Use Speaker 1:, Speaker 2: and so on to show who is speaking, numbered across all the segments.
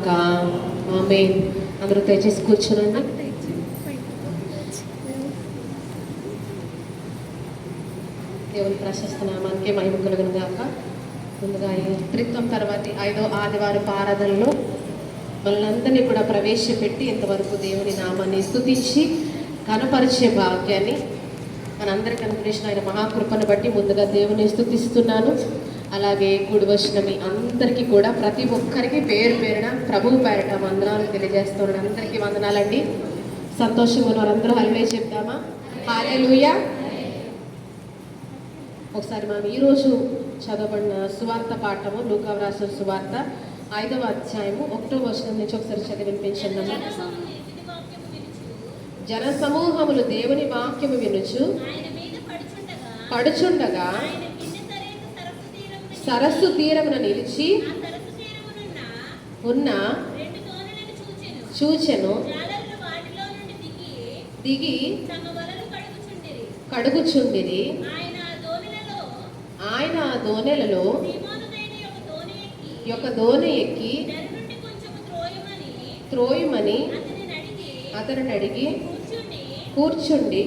Speaker 1: గాక. ఆమేన్. అందరూ దయచేసి కూర్చోనండి. దేవుని ప్రశస్త నామానికి మహిమ కలుగును గాక. ముందుగా ఈ త్రిత్వం తర్వాతి 5వ ఆదివారపు ఆరాధనలో మనందరినీ కూడా ప్రవేశపెట్టి ఇంతవరకు దేవుని నామాన్ని స్తుతించి కనపరిచే భాగ్యాన్ని మనందరికీ అనుగ్రహించిన ఆయన మహాకృపను బట్టి ముందుగా దేవుని స్తుతిస్తున్నాను. అలాగే కూడి వచ్చిన మీ అందరికీ కూడా ప్రతి ఒక్కరికి పేరు పేరున ప్రభువు పేరట వందనాలు తెలియజేస్తున్నాను. అందరికీ వందనాలండి. సంతోషంగా ఉన్న వారందరూ హల్లెలూయా చెప్తామా? హల్లెలూయా. ఒకసారి మనం ఈరోజు చదవబడిన సువార్త పాఠము లూకా వ్రాసిన సువార్త 5వ అధ్యాయము 1వ వచనం నుంచి ఒకసారి చదివి వినిపించండి. జన సమూహములు దేవుని వాక్యము వినుచు పడుచుండగా సరస్సు తీరమున నిలిచి ఉన్న చూచెను. దిగి కడుగుచుండిరి. ఆయన ఆ దోణెలలో ఒక దోణి ఎక్కి త్రోయమని అతనిని అడిగి కూర్చుండి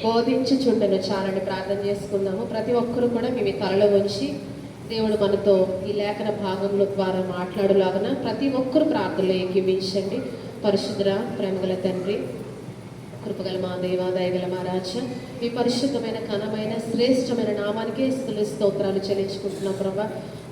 Speaker 1: బోధించుచుండెను. చాలని ప్రార్థన చేసుకుందాము. ప్రతి ఒక్కరూ కూడా మీ తలలో ఉంచి దేవుడు మనతో ఈ లేఖన భాగంలో ద్వారా మాట్లాడులాగన ప్రతి ఒక్కరు ప్రార్థనలో ఏకీవించండి. పరిశుద్ధ ప్రేమగల తండ్రి, కృపగల మా దేవా, దయగల మా రాజా, మీ పరిశుద్ధమైన ఘనమైన శ్రేష్టమైన నామానికే స్తోత్రాలు చెల్లించుకుంటున్నాం ప్రభా.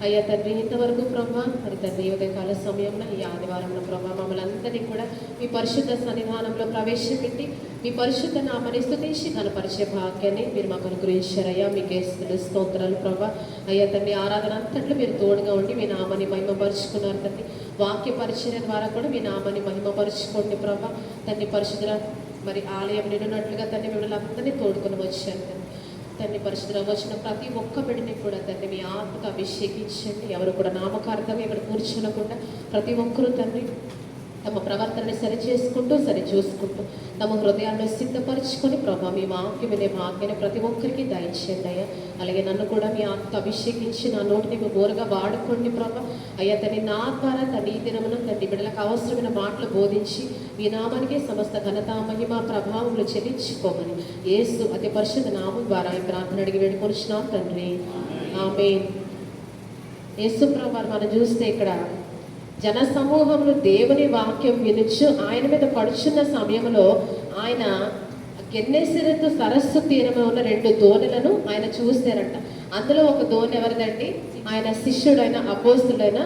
Speaker 1: అయ్యా తండ్రి, ఇంతవరకు ప్రభా మరి తండ్రి ఉదయకాల సమయంలో ఈ ఆదివారంలో ప్రభా మమ్మల్ని అందరినీ కూడా మీ పరిశుద్ధ సన్నిధానంలో ప్రవేశపెట్టి మీ పరిశుద్ధ నామాన్ని స్తుతించి కనపరిచే భాగ్యాన్ని మీరు మాకు అనుగ్రహించారయ్యా. మీకే స్తోత్రాలు ప్రభా. అయ్యా తండ్రి, ఆరాధన అంతట్లో మీరు తోడుగా ఉండి మీ నామాన్ని మహిమపరుచుకున్నారు తండ్రి. వాక్య పరిచర్య ద్వారా కూడా మీ నామాన్ని మహిమపరుచుకోండి ప్రభా. తండ్రి పరిశుద్ధ మరి ఆలయం నిండినట్లుగా తండ్రి మిమ్మల్ని అందరినీ తోడుకొని వచ్చాను తండ్రి. పరిశుద్ధ వచ్చిన ప్రతి ఒక్క బిడ్డని కూడా తండ్రి మీ ఆత్మకు అభిషేకించండి. ఎవరు కూడా నామకార్థంగా ఇక్కడ కూర్చునకుండా ప్రతి ఒక్కరూ తండ్రి తమ ప్రవర్తనని సరి చూసుకుంటూ తమ హృదయాన్ని సిద్ధపరచుకొని ప్రభా మీ వాక్యం వినే భాగ్యాన్ని ప్రతి ఒక్కరికి దయచేయండి అయ్యా. అలాగే నన్ను కూడా మీ ఆత్మతో అభిషేకించి నా నోటిని మీ బోరుగా వాడుకోండి ప్రభా. అయ్యా తండ్రి, నా ద్వారా తండ్రి ఈ దినమున తండ్రి బిడ్డలకు అవసరమైన మాటలు బోధించి మీ నామానికి సమస్త ఘనత మహిమ ప్రభావములు చెల్లించుకోమని యేసు అతి పరిశుద్ధ నామం ద్వారా ఈ ప్రార్థన అడిగి వేడుకొనిచున్నాం తండ్రి. ఆమేన్. యేసు ప్రభు మనం చూస్తే ఇక్కడ జన సమూహములు దేవుని వాక్యం వినుచు ఆయన మీద పడుచున్న సమయంలో ఆయన గెన్నెసరెతు సరస్సు తీరమే ఉన్న 2 దోణెలను ఆయన చూశారంట. అందులో ఒక దోణి ఎవరిదండి? ఆయన శిష్యుడైన అపోస్తుడైన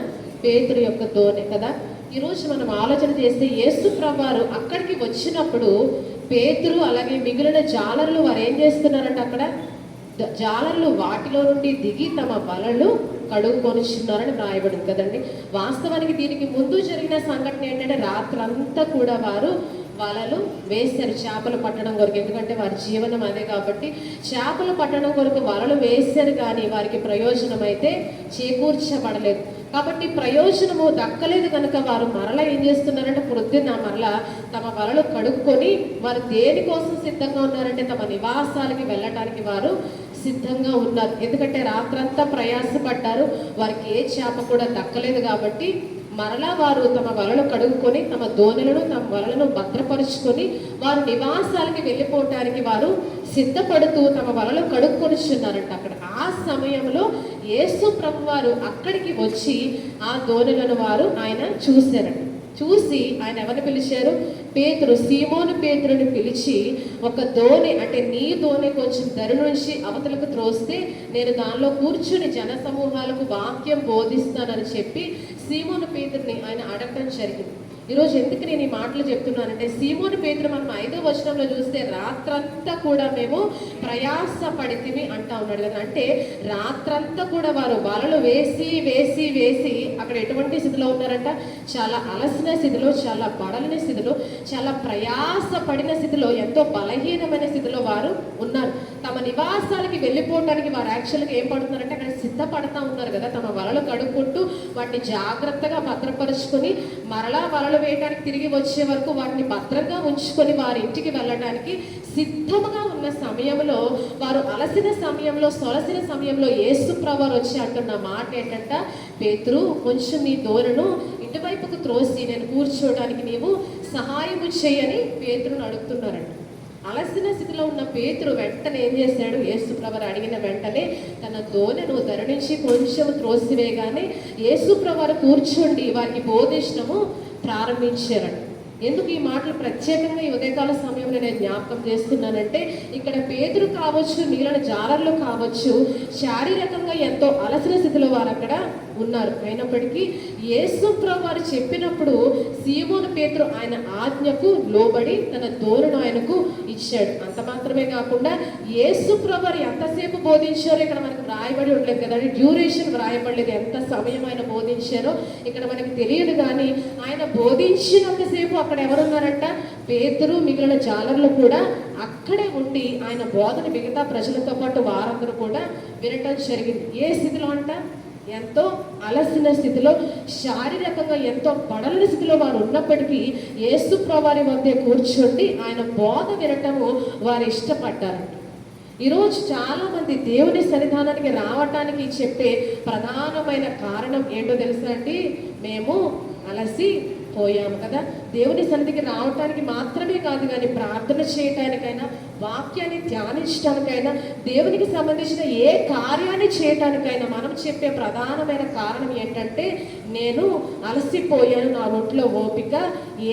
Speaker 1: పేతురు యొక్క దోణి కదా. ఈరోజు మనం ఆలోచన చేస్తే యేసు ప్రభువారు అక్కడికి వచ్చినప్పుడు పేతురు అలాగే మిగిలిన జాలర్లు వారు ఏం చేస్తున్నారంట? అక్కడ జాలర్లు వాటిలో నుండి దిగి తమ వలలు కడుగుకొనిచున్నారని వ్రాయబడింది కదండి. వాస్తవానికి దీనికి ముందు జరిగిన సంఘటన ఏంటంటే రాత్రంతా కూడా వారు వలలు వేశారు చేపలు పట్టడం కొరకు. ఎందుకంటే వారి జీవనం అదే కాబట్టి చేపలు పట్టడం కొరకు వలలు వేశారు, కానీ వారికి ప్రయోజనం అయితే చేకూర్చబడలేదు. కాబట్టి ప్రయోజనము దక్కలేదు కనుక వారు మరలా ఏం చేస్తున్నారంటే పొద్దున్న మరలా తమ వలలు కడుక్కొని వారు దేనికోసం సిద్ధంగా ఉన్నారంటే తమ నివాసాలకి వెళ్ళటానికి వారు సిద్ధంగా ఉన్నారు. ఎందుకంటే రాత్రంతా ప్రయాసపడ్డారు, వారికి ఏ చేప కూడా దక్కలేదు కాబట్టి మరలా వారు తమ వలలు కడుగుకొని తమ దోణెలను తమ వలలను భద్రపరుచుకొని వారు నివాసాలకి వెళ్ళిపోవటానికి వారు సిద్ధపడుతూ తమ వలలు కడుక్కొనిచున్నారంట. అక్కడ ఆ సమయంలో యేసు ప్రభు వారు అక్కడికి వచ్చి ఆ దోణెలను వారు ఆయన చూశారంట. చూసి ఆయన ఎవరిని పిలిచారు? పేతురు, సీమోను పేతురుని పిలిచి ఒక దోణి అంటే నీ దోణి కొంచెం దరి నుంచి అవతలకు త్రోస్తే నేను దానిలో కూర్చుని జన సమూహాలకు వాక్యం బోధిస్తానని చెప్పి సీమోను పేతురుని ఆయన అడగడం జరిగింది. ఈరోజు ఎందుకు నేను ఈ మాటలు చెప్తున్నానంటే సీమోను పేతురు మనం 5వ వచనంలో చూస్తే రాత్రంతా కూడా మేము ప్రయాస పడితిమి అంటా ఉన్నాడు కదా. అంటే రాత్రంతా కూడా వారు వలలు వేసి వేసి వేసి అక్కడ ఎటువంటి స్థితిలో ఉన్నారంట? చాలా అలసిన స్థితిలో, చాలా బడలిన స్థితిలో, చాలా ప్రయాస పడిన స్థితిలో, ఎంతో బలహీనమైన స్థితిలో వారు ఉన్నారు. తమ నివాసాలకి వెళ్ళిపోవడానికి వారు యాక్చువల్గా ఏం పడుతున్నారంటే అక్కడ సిద్ధపడతా ఉన్నారు కదా. తమ వలలు కడుక్కుంటూ వాటిని జాగ్రత్తగా భద్రపరుచుకొని మరలా వలలు వేయడానికి తిరిగి వచ్చే వరకు వాటిని భద్రంగా ఉంచుకొని వారి ఇంటికి వెళ్ళడానికి సిద్ధముగా ఉన్న సమయంలో, వారు అలసిన సమయంలో, సొలసిన సమయంలో యేసు ప్రభువు వచ్చి అంటున్న మాట ఏంటంట, పేతురు కొంచెం నీ దోరను ఇటువైపుకు త్రోసి నేను కూర్చోవడానికి నీవు సహాయము చేయని పేతురుని అడుగుతున్నారంట. అలసిన స్థితిలో ఉన్న పేతురు వెంటనే ఏం చేశాడు, యేసు ప్రభువు అడిగిన వెంటనే తన దోనెను ధర నుంచి కొంచెం త్రోసివేయగానే యేసు ప్రభువు కూర్చోండి వారికి బోధించడము ప్రారంభించారంట. ఎందుకు ఈ మాటలు ప్రత్యేకంగా ఈ ఉదయకాల సమయంలో నేను జ్ఞాపకం చేస్తున్నానంటే, ఇక్కడ పేతురు కావచ్చు, మిగిలిన జాలర్లు కావచ్చు, శారీరకంగా ఎంతో అలసిన స్థితిలో వారు అక్కడ ఉన్నారు. అయినప్పటికీ యేసు ప్రభువు వారు చెప్పినప్పుడు సీమోను పేతురు ఆయన ఆజ్ఞకు లోబడి తన దోరును ఆయనకు ఇచ్చాడు. అంత మాత్రమే కాకుండా యేసు ప్రభువు వారు ఎంతసేపు బోధించారో ఇక్కడ మనకు వ్రాయబడి ఉండలేదు కదండి, డ్యూరేషన్ వ్రాయబడలేదు, ఎంత సమయం ఆయన బోధించారో ఇక్కడ మనకి తెలియదు. కానీ ఆయన బోధించినంతసేపు అక్కడ ఎవరున్నారంట, పేతురు మిగిలిన జాలర్లు కూడా అక్కడే ఉండి ఆయన బోధన మిగతా ప్రజలతో పాటు వారందరూ కూడా వినటం జరిగింది. ఏ స్థితిలో అంట, ఎంతో అలసిన స్థితిలో, శారీరకంగా ఎంతో పడలని స్థితిలో వారు ఉన్నప్పటికీ యేసు ప్రభువారి వద్ద కూర్చోండి ఆయన బోధ వినటము వారు ఇష్టపడ్డారంట. ఈరోజు చాలామంది దేవుని సన్నిధానానికి రావటానికి చెప్పే ప్రధానమైన కారణం ఏంటో తెలుసా అండి, మేము అలసి పోయాము కదా. దేవుని సన్నిధికి రావటానికి మాత్రమే కాదు కానీ ప్రార్థన చేయటానికైనా, వాక్యాన్ని ధ్యానించడానికైనా, దేవునికి సంబంధించిన ఏ కార్యాన్ని చేయటానికైనా మనం చెప్పే ప్రధానమైన కారణం ఏంటంటే, నేను అలసిపోయాను, నా ఒంట్లో ఓపిక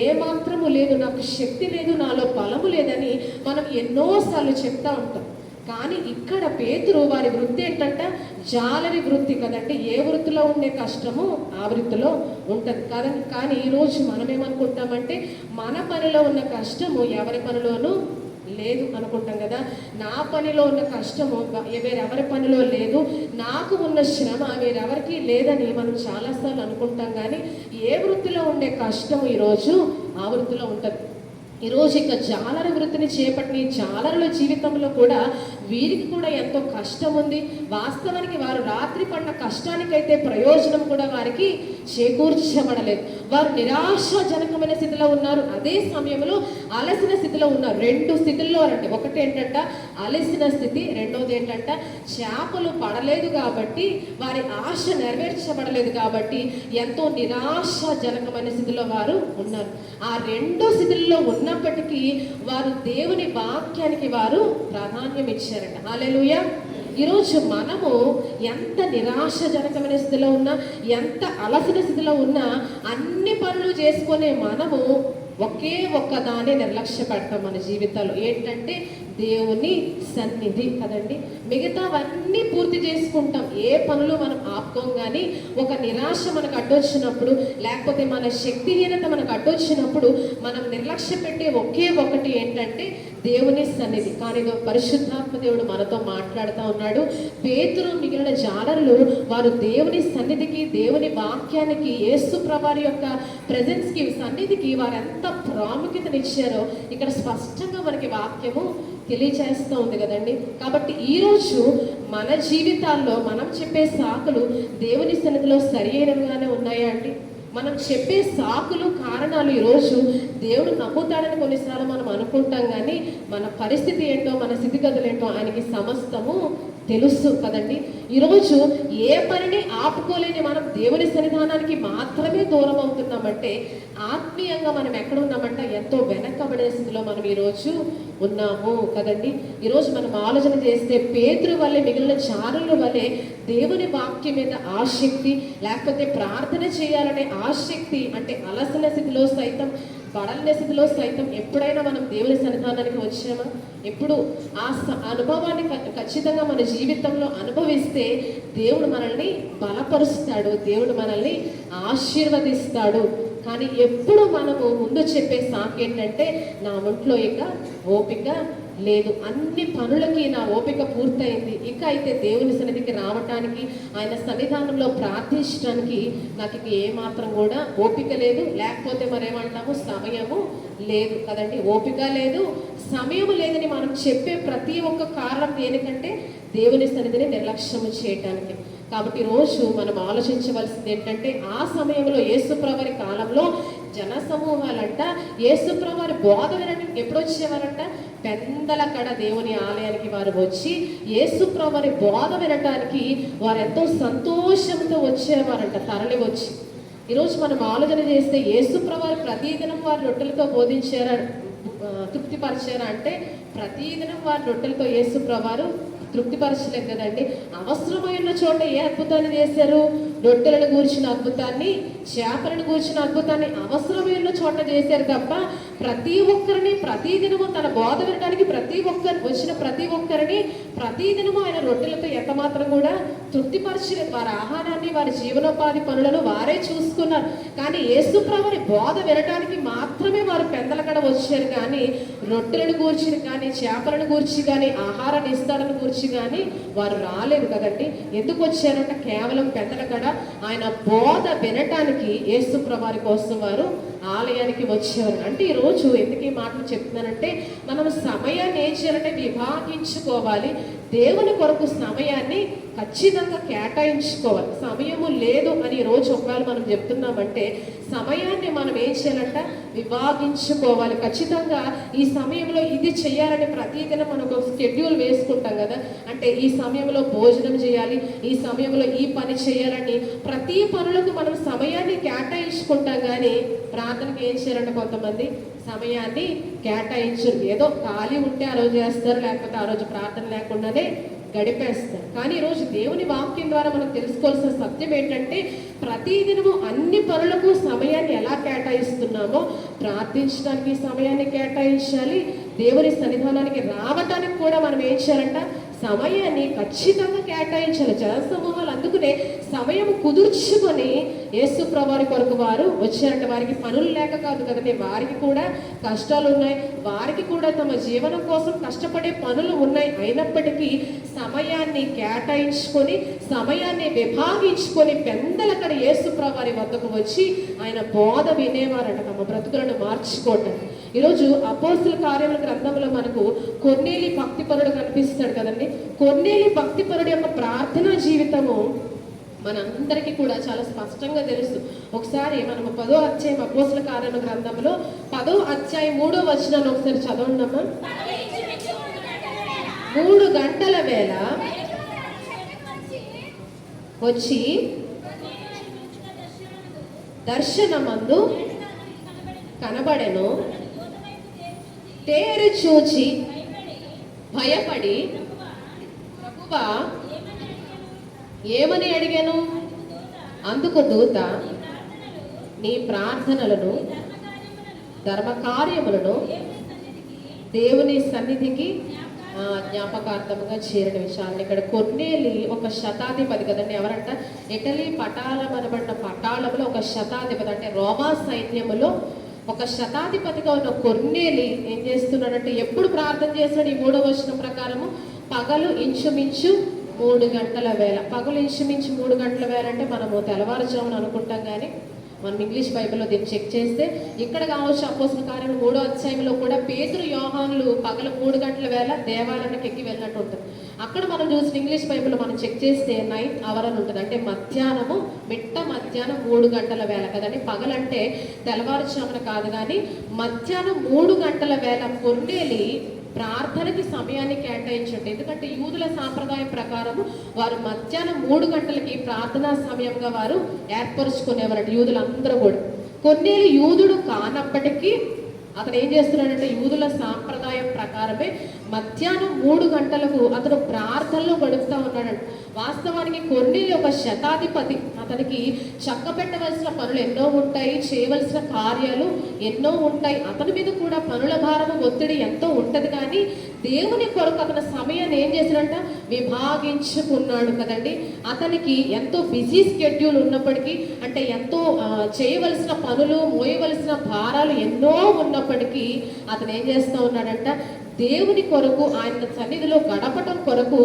Speaker 1: ఏమాత్రము లేదు, నాకు శక్తి లేదు, నాలో బలము లేదని మనం ఎన్నోసార్లు చెప్తా ఉంటాం. కానీ ఇక్కడ పేతురు వారి వృత్తి ఏంటంటే జాలరి వృత్తి కదండి. ఏ వృత్తిలో ఉండే కష్టము ఆ వృత్తిలో ఉంటుంది కదండి. కానీ ఈరోజు మనం ఏమనుకుంటామంటే, మన పనిలో ఉన్న కష్టము ఎవరి పనిలోనూ లేదు అనుకుంటాం కదా. నా పనిలో ఉన్న కష్టము వేరెవరి పనిలో లేదు, నాకు ఉన్న శ్రమ వేరెవరికి లేదని మనం చాలాసార్లు అనుకుంటాం. కానీ ఏ వృత్తిలో ఉండే కష్టము ఈరోజు ఆ వృత్తిలో ఉంటుంది. ఈరోజు ఇక జాలర వృత్తిని చేపట్టిన జాలరుల జీవితంలో కూడా వీరికి కూడా ఎంతో కష్టం ఉంది. వాస్తవానికి వారు రాత్రి పడిన కష్టానికైతే ప్రయోజనం కూడా వారికి చేకూర్చబడలేదు. వారు నిరాశాజనకమైన స్థితిలో ఉన్నారు, అదే సమయంలో అలసిన స్థితిలో ఉన్నారు. రెండు స్థితుల్లో రండి, ఒకటి ఏంటంట అలసిన స్థితి, రెండవది ఏంటంట చేపలు పడలేదు కాబట్టి వారి ఆశ నెరవేర్చబడలేదు కాబట్టి ఎంతో నిరాశాజనకమైన స్థితిలో వారు ఉన్నారు. ఆ రెండు స్థితుల్లో ఉన్నప్పటికీ వారు దేవుని వాక్యానికి వారు ప్రాధాన్యం ఇచ్చారంట. హల్లెలూయా. ఈరోజు మనము ఎంత నిరాశజనకమైన స్థితిలో ఉన్నా, ఎంత అలసిన స్థితిలో ఉన్నా, అన్ని పనులు చేసుకునే మనము ఒకే ఒక్కదాన్ని నిర్లక్ష్య పెడతాం మన జీవితాల్లో. ఏంటంటే దేవుని సన్నిధి కదండి. మిగతావన్నీ పూర్తి చేసుకుంటాం, ఏ పనులు మనం ఆపుకోం. కానీ ఒక నిరాశ మనకు అడ్డొచ్చినప్పుడు, లేకపోతే మన శక్తిహీనత మనకు అడ్డొచ్చినప్పుడు మనం నిర్లక్ష్య పెట్టే ఒకే ఒకటి ఏంటంటే దేవుని సన్నిధి. కానీ పరిశుద్ధాత్మ దేవుడు మనతో మాట్లాడుతూ ఉన్నాడు. పేతురు మిగిలిన జాలరులు వారు దేవుని సన్నిధికి, దేవుని వాక్యానికి, యేసు ప్రభువారి యొక్క ప్రెజెన్స్కి, సన్నిధికి వారు ఎంత ప్రాముఖ్యతనిచ్చారో ఇక్కడ స్పష్టంగా మనకి వాక్యము తెలియచేస్తూ ఉంది కదండి. కాబట్టి ఈరోజు మన జీవితాల్లో మనం చెప్పే సాకులు దేవుని సన్నిధిలో సరి అయినవిగానే ఉన్నాయా అండి? మనం చెప్పే సాకులు, కారణాలు ఈరోజు దేవుడు నమ్ముతాడని కొన్నిసార్లు మనం అనుకుంటాం. కానీ మన పరిస్థితి ఏంటో, మన స్థితిగతులు ఏంటో ఆయనకి సమస్తము తెలుసు కదండి. ఈరోజు ఏ పనిని ఆపుకోలేని మనం దేవుని సన్నిధానానికి మాత్రమే దూరం అవుతున్నామంటే ఆత్మీయంగా మనం ఎక్కడ ఉన్నామంటే ఎంతో వెనకబడే స్థితిలో మనం ఈరోజు ఉన్నాము కదండి. ఈరోజు మనం ఆలోచన చేస్తే పేతురు వల్లే, మిగిలిన జాలరుల వల్లే దేవుని వాక్యం మీద ఆసక్తి, లేకపోతే ప్రార్థన చేయాలనే ఆసక్తి, అంటే అలసిన స్థితిలో సైతం, పడలిన స్థితిలో సైతం ఎప్పుడైనా మనం దేవుని సన్నిధానానికి వచ్చామా? ఎప్పుడు ఆ అనుభవాన్ని ఖచ్చితంగా మన జీవితంలో అనుభవిస్తే దేవుడు మనల్ని బలపరుస్తాడు, దేవుడు మనల్ని ఆశీర్వదిస్తాడు. కానీ ఎప్పుడు మనము ముందు చెప్పే సాకు ఏంటంటే నా ఒంట్లో ఇక ఓపిక లేదు. అన్ని పనులకి నా ఓపిక పూర్తయింది. ఇక అయితే దేవుని సన్నిధికి రావటానికి, ఆయన సన్నిధానంలో ప్రార్థించడానికి నాకు ఇక ఏమాత్రం కూడా ఓపిక లేదు. లేకపోతే మరేమంటాము, సమయము లేదు కదండి. ఓపిక లేదు, సమయం లేదని మనం చెప్పే ప్రతి ఒక్క కారణం దేనికంటే దేవుని సన్నిధిని నిర్లక్ష్యము చేయటానికి. కాబట్టి రోజు మనం ఆలోచించవలసింది ఏంటంటే, ఆ సమయంలో యేసుప్రభువారి కాలంలో జన సమూహాలంట యేసుప్రభువారి బోధ వినడానికి ఎప్పుడు వచ్చేవారంట, పెందల కడ దేవుని ఆలయానికి వారు వచ్చి యేసుప్రభువారి బోధ వినటానికి వారు ఎంతో సంతోషంతో వచ్చేవారంట, తరలి వచ్చి. ఈరోజు మనం ఆలోచన చేస్తే యేసుప్రభువారు ప్రతిదినం వారి రొట్టెలతో బోధించారా, తృప్తిపరిచారా అంటే ప్రతిదినం వారి రొట్టెలతో యేసుప్రభువారు తృప్తిపరచలేదు కదండి. అవసరమైన చోట ఏ అద్భుతాన్ని చేశారు, రొట్టెలను గూర్చిన అద్భుతాన్ని, చేపలను గూర్చిన అద్భుతాన్ని అవసరమైన చోట చేశారు తప్ప ప్రతి ఒక్కరిని ప్రతిదినము తన బోధ వినడానికి ప్రతి ఒక్కరిని ప్రతిదినము ఆయన రొట్టెలతో ఎంతమాత్రం కూడా తృప్తిపరచలేదు. వారి ఆహారాన్ని, వారి జీవనోపాధి పనులను వారే చూసుకున్నారు. కానీ యేసుప్రభుని బోధ వినడానికి మాత్రమే వారు పెందలకడ వచ్చారు. కానీ రొట్టెలను గూర్చి కానీ, చేపలను గూర్చి కానీ, ఆహార నిస్తాడను గూర్చి కానీ వారు రాలేదు కదండి. ఎందుకు వచ్చారంటే కేవలం పెందలకడ ఆయన బోధ వినటానికి యేసుప్రభువారి కోసం వారు ఆలయానికి వచ్చేవారు. అంటే ఈరోజు ఎందుకు ఈ మాటలు చెప్తున్నానంటే, మనం సమయాన్ని ఏం చేయాలంటే విభాగించుకోవాలి. దేవుని కొరకు సమయాన్ని ఖచ్చితంగా కేటాయించుకోవాలి. సమయము లేదు అని ఈరోజు ఒకవేళ మనం చెప్తున్నామంటే సమయాన్ని మనం ఏం చేయాలంట, విభాగించుకోవాలి. ఖచ్చితంగా ఈ సమయంలో ఇది చేయాలని ప్రతిదినం మనం ఒక షెడ్యూల్ వేసుకుంటాం కదా. అంటే ఈ సమయంలో భోజనం చేయాలి, ఈ సమయంలో ఈ పని చేయాలని ప్రతి పనులకు మనం సమయాన్ని కేటాయించుకుంటాం. కానీ ప్రార్థనకి ఏం చేయాలంటే కొంతమంది సమయాన్ని కేటాయించరు. ఏదో ఖాళీ ఉంటే ఆ రోజు చేస్తారు, లేకపోతే ఆ రోజు ప్రార్థన లేకుండానే గడిపేస్తారు. కానీ ఈరోజు దేవుని వాక్యం ద్వారా మనం తెలుసుకోవాల్సిన సత్యం ఏంటంటే, ప్రతిదినము అన్ని పనులకు సమయాన్ని ఎలా కేటాయిస్తున్నామో ప్రార్థించడానికి సమయాన్ని కేటాయించాలి. దేవుని సన్నిధానానికి రావటానికి కూడా మనం ఏం చేయాలంట, సమయాన్ని ఖచ్చితంగా కేటాయించాలి. జన సమూహాలు అందుకునే సమయం కుదుర్చుకొని యేసుప్రభువారి కొరకు వారు వచ్చారంట. వారికి పనులు లేక కాదు కదండి, వారికి కూడా కష్టాలు ఉన్నాయి, వారికి కూడా తమ జీవనం కోసం కష్టపడే పనులు ఉన్నాయి. అయినప్పటికీ సమయాన్ని కేటాయించుకొని, సమయాన్ని విభాగించుకొని పెందలక్కడ యేసుప్రభువారి వద్దకు వచ్చి ఆయన బోధ వినేవారంట, తమ బ్రతుకులను మార్చుకోవటం. ఈరోజు అపోస్తుల కార్యముల గ్రంథంలో మనకు కొర్నేలి భక్తిపరుడు కనిపిస్తాడు కదండి. కొర్నేలి భక్తిపరుడు యొక్క ప్రార్థనా జీవితము మనందరికీ కూడా చాలా స్పష్టంగా తెలుసు. ఒకసారి మనము 10వ అధ్యాయం అపోస్తుల కార్యముల గ్రంథంలో 10వ అధ్యాయం 3వ వచనాన్ని ఒకసారి చదవండమ్మా. 3 గంటల వేళ వచ్చి దర్శనమందు కనబడెను. తేరి చూచి భయపడి ప్రభువా ఏమని అడిగాను? అందుకు దూత, నీ ప్రార్థనలను, ధర్మకార్యములను దేవుని సన్నిధికి జ్ఞాపకార్థముగా చేరిన విషయాన్ని. ఇక్కడ కొర్నేలి ఒక శతాధిపతి కదండి. ఎవరంట? ఇటలీ పటాలం అనబడిన పటాళంలో ఒక శతాధిపతి, అంటే రోమా సైన్యములో ఒక శతాధిపతిగా ఉన్న కొర్నేలి ఏం చేస్తున్నాడంటే, ఎప్పుడు ప్రార్థన చేస్తున్నాడు? ఈ 3వ వచనం ప్రకారము పగలు ఇంచుమించు 3 గంటల వేళ. పగలు ఇంచుమించు 3 గంటల వేళ అంటే మనము తెల్లవారుజామున అనుకుంటాం. కానీ మనం ఇంగ్లీష్ బైబిల్లో దీన్ని చెక్ చేస్తే ఇక్కడ కావచ్చు అపోస్తుల కార్యములు 3వ అధ్యాయంలో కూడా పేతురు యోహానులు పగలు 3 గంటల వేళ దేవాలయానికి ఎక్కి వెళ్ళినట్టు ఉంటుంది. అక్కడ మనం చూసిన ఇంగ్లీష్ బైబిల్లో మనం చెక్ చేస్తే 9th hour అని ఉంటుంది. అంటే మధ్యాహ్నం 3 గంటల వేళ కదండి. పగలంటే తెల్లవారుజామున కాదు, కానీ మధ్యాహ్నం 3 గంటల వేళ కొర్నేలి ప్రార్థనకి సమయాన్ని కేటాయించండి. ఎందుకంటే యూదుల సాంప్రదాయం ప్రకారము వారు మధ్యాహ్నం 3 గంటలకి ప్రార్థనా సమయంగా వారు ఏర్పరుచుకునేవారంట, యూదులందరూ కూడా. కొర్నేలి యూదుడు కానప్పటికీ అతను ఏం చేస్తున్నాడంటే యూదుల సాంప్రదాయం ప్రకారమే మధ్యాహ్నం 3 గంటలకు అతను ప్రార్థనలో గడుపుతూ ఉన్నాడంట. వాస్తవానికి కొర్నేలి ఒక శతాధిపతి. అతనికి చక్కబెట్టవలసిన పనులు ఎన్నో ఉంటాయి, చేయవలసిన కార్యాలు ఎన్నో ఉంటాయి. అతని మీద కూడా పనుల భారము, ఒత్తిడి ఎంతో ఉంటుంది. కానీ దేవుని కొరకు అతని సమయాన్ని ఏం చేశాడంట, విభాగించుకున్నాడు కదండి. అతనికి ఎంతో బిజీ స్కెడ్యూల్ ఉన్నప్పటికీ, అంటే ఎంతో చేయవలసిన పనులు, మోయవలసిన భారాలు ఎన్నో ఉన్నప్పటికీ అతను ఏం చేస్తూ ఉన్నాడంట, దేవుని కొరకు ఆయన సన్నిధిలో గడపటం కొరకు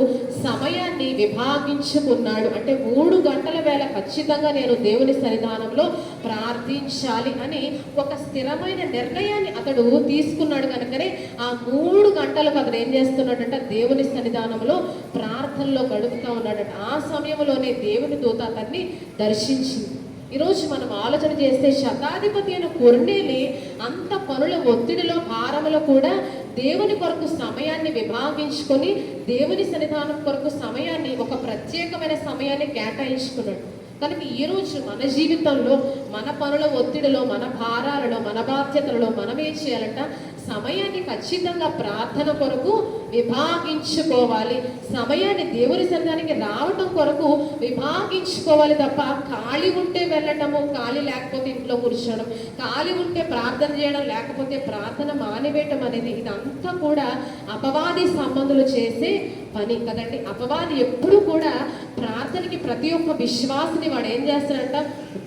Speaker 1: సమయాన్ని విభాగించుకున్నాడు. అంటే 3 గంటల వేళ ఖచ్చితంగా నేను దేవుని సన్నిధానంలో ప్రార్థించాలి అని ఒక స్థిరమైన నిర్ణయాన్ని అతడు తీసుకున్నాడు. కనుకనే ఆ 3 గంటలకు అతడు ఏం చేస్తున్నాడంటే దేవుని సన్నిధానంలో ప్రార్థనలో గడుపుతూ ఉన్నాడట. ఆ సమయంలోనే దేవుని దూత అతన్ని దర్శించింది. ఈరోజు మనం ఆలోచన చేస్తే శతాధిపతి అయిన కొర్నేలి అంత పనుల ఒత్తిడిలో భారములో కూడా దేవుని కొరకు సమయాన్ని విభాగించుకొని దేవుని సన్నిధానం కొరకు సమయాన్ని, ఒక ప్రత్యేకమైన సమయాన్ని కేటాయించుకున్నాడు. కనుక ఈరోజు మన జీవితంలో, మన పనుల ఒత్తిడిలో, మన భారాలలో, మన బాధ్యతలలో మనం ఏం చేయాలంట? సమయాన్ని ఖచ్చితంగా ప్రార్థన కొరకు విభాగించుకోవాలి. సమయాన్ని దేవుని సన్నిధానానికి రావటం కొరకు విభాగించుకోవాలి తప్ప ఖాళీ ఉంటే వెళ్ళటము, ఖాళీ లేకపోతే ఇంట్లో కూర్చోవడం, ఖాళీ ఉంటే ప్రార్థన చేయడం, లేకపోతే ప్రార్థన మానివేయటం అనేది ఇదంతా కూడా అపవాది సంబంధులు చేసే పని కదండి. అపవాది ఎప్పుడు కూడా ప్రార్థనకి ప్రతి ఒక్క విశ్వాసిని వాడు ఏం చేస్తాడంట?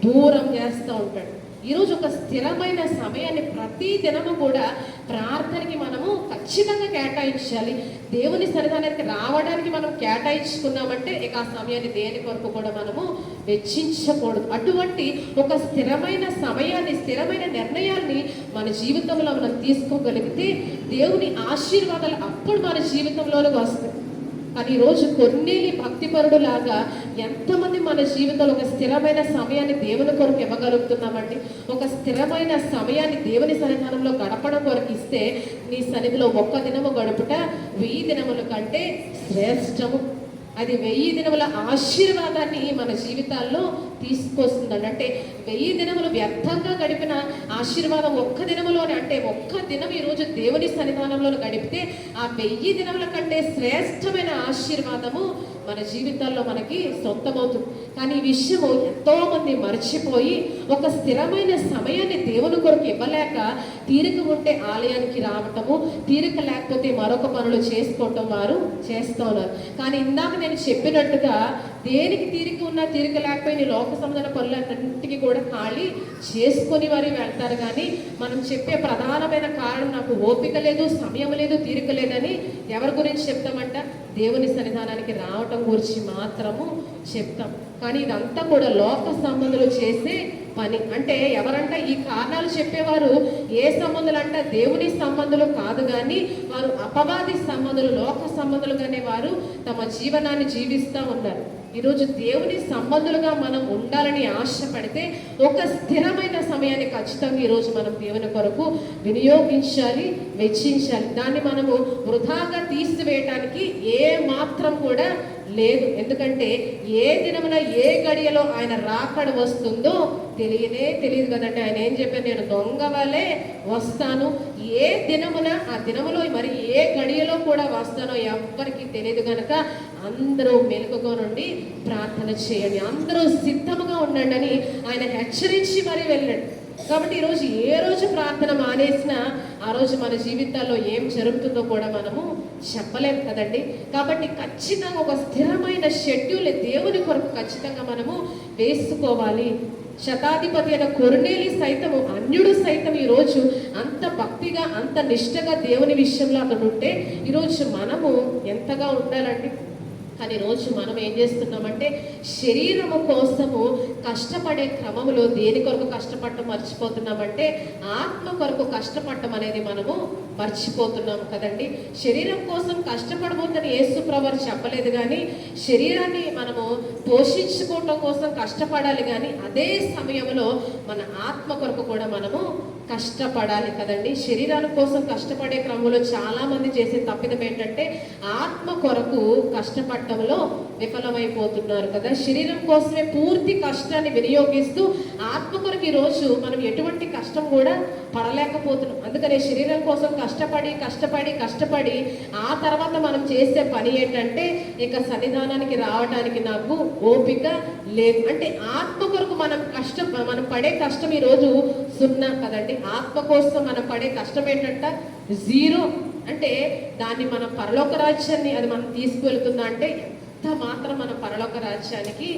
Speaker 1: దూరం చేస్తూ ఉంటాడు. ఈరోజు ఒక స్థిరమైన సమయాన్ని ప్రతి దినము కూడా ప్రార్థనకి మనము ఖచ్చితంగా కేటాయించాలి. దేవుని సన్నిధానానికి రావడానికి మనం కేటాయించుకున్నామంటే ఇక ఆ సమయాన్ని దేని కొరకు కూడా మనము వెచ్చించకూడదు. అటువంటి ఒక స్థిరమైన సమయాన్ని, స్థిరమైన నిర్ణయాన్ని మన జీవితంలో మనం తీసుకోగలిగితే దేవుని ఆశీర్వాదాలు అప్పుడు మన జీవితంలోకి వస్తాయి. కానీ ఈరోజు కొర్నేలి భక్తిపరుడు లాగా ఎంతమంది మన జీవితంలో ఒక స్థిరమైన సమయాన్ని దేవుని కొరకు ఇవ్వగలుగుతున్నామండి? ఒక స్థిరమైన సమయాన్ని దేవుని సన్నిధానంలో గడపడం కొరకు ఇస్తే నీ సన్నిధిలో 1 దినము గడుపుట 1000 దినముల కంటే శ్రేష్టము. అది 1000 దినముల ఆశీర్వాదాన్ని మన జీవితాల్లో తీసుకొస్తుందండి. అంటే 1000 దినములు వ్యర్థంగా గడిపిన ఆశీర్వాదం 1 దినములోనే, అంటే 1 దినం ఈరోజు దేవుని సన్నిధానంలో గడిపితే ఆ 1000 దినముల కంటే శ్రేష్టమైన ఆశీర్వాదము మన జీవితాల్లో మనకి సొంతమవుతుంది. కానీ ఈ విషయము ఎంతో మంది మర్చిపోయి ఒక స్థిరమైన సమయాన్ని దేవుని కొరకు ఇవ్వలేక తీరిక ఉంటే ఆలయానికి రావటము, తీరిక లేకపోతే మరొక పనులు చేసుకోవటం వారు చేస్తూ ఉన్నారు. కానీ ఇందాక నేను చెప్పినట్టుగా దేనికి తీరిక ఉన్నా తీరిక లేకపోయినా లోక సంబంధ పనులన్నింటికి కూడా ఖాళీ చేసుకొని వారి వెళ్తారు. కానీ మనం చెప్పే ప్రధానమైన కారణం నాకు ఓపిక లేదు, సమయం లేదు, తీరిక లేదని ఎవరి గురించి చెప్తామంట? దేవుని సన్నిధానానికి రావటం గురించి మాత్రము చెప్తాం. కానీ ఇదంతా కూడా లోక సంబంధులు చేసే పని. అంటే ఎవరంట ఈ కారణాలు చెప్పేవారు? ఏ సంబంధులు అంట? దేవుని సంబంధులు కాదు, కానీ వారు అపవాది సంబంధులు, లోక సంబంధులుగానే వారు తమ జీవనాన్ని జీవిస్తూ ఉన్నారు. ఈరోజు దేవుని సంబంధులుగా మనం ఉండాలని ఆశపడితే ఒక స్థిరమైన సమయాన్ని ఖచ్చితంగా ఈరోజు మనం దేవుని కొరకు వినియోగించాలి, వెచ్చించాలి. దాన్ని మనము వృధాగా తీసివేయటానికి ఏ మాత్రం కూడా లేదు. ఎందుకంటే ఏ దినమున ఏ గడియలో ఆయన రాకడ వస్తుందో తెలియదు కదండి. ఆయన ఏం చెప్పారు? నేను దొంగ వలె వస్తాను. ఏ దినమున ఆ దినములో మరి ఏ గడియలో కూడా వస్తానో ఎవ్వరికి తెలియదు. కనుక అందరూ మెలకుగా నుండి ప్రార్థన చేయండి, అందరూ సిద్ధముగా ఉండండి అని ఆయన హెచ్చరించి మరి వెళ్ళండి. కాబట్టి ఈరోజు ఏ రోజు ప్రార్థన మానేసినా ఆ రోజు మన జీవితాల్లో ఏం జరుగుతుందో కూడా మనము చెప్పలేము కదండి. కాబట్టి ఖచ్చితంగా ఒక స్థిరమైన షెడ్యూల్ దేవుని కొరకు ఖచ్చితంగా మనము వేసుకోవాలి. శతాధిపతి అయిన కొర్నేలి సైతము, అన్యుడు సైతం ఈరోజు అంత భక్తిగా, అంత నిష్టగా దేవుని విషయంలో అతను ఉంటే ఈరోజు మనము ఎంతగా ఉండాలండి. కానీ రోజు మనం ఏం చేస్తున్నామంటే శరీరము కోసము కష్టపడే క్రమంలో దేని కొరకు కష్టపడటం మర్చిపోతున్నామంటే ఆత్మ కొరకు కష్టపడటం అనేది మనము మర్చిపోతున్నాము కదండి. శరీరం కోసం కష్టపడబోద్దని యేసు ప్రభువు చెప్పలేదు, కానీ శరీరాన్ని మనము పోషించుకోవటం కోసం కష్టపడాలి. కానీ అదే సమయంలో మన ఆత్మ కొరకు కూడా మనము కష్టపడాలి కదండి. శరీరాల కోసం కష్టపడే క్రమంలో చాలా మంది చేసే తప్పిదం ఏంటంటే ఆత్మ కొరకు కష్టపడటంలో విఫలమైపోతున్నారు కదా. శరీరం కోసమే పూర్తి కష్టాన్ని వినియోగిస్తూ ఆత్మ కొరకు ఈరోజు మనం ఎటువంటి కష్టం కూడా పడలేకపోతున్నాం. అందుకనే శరీరం కోసం కష్టపడి ఆ తర్వాత మనం చేసే పని ఏంటంటే ఇక సన్నిధానానికి రావడానికి నాకు ఓపిక లేదు. అంటే ఆత్మ కొరకు మనం పడే కష్టం ఈరోజు 0 కదండి. ఆత్మ కోసం మనం పడే కష్టం ఏంటంట 0. అంటే దాన్ని మనం పరలోక రాజ్యాన్ని అది మనం తీసుకువెళ్తుందా అంటే మాత్రం మన పరలోక రాజ్యానికి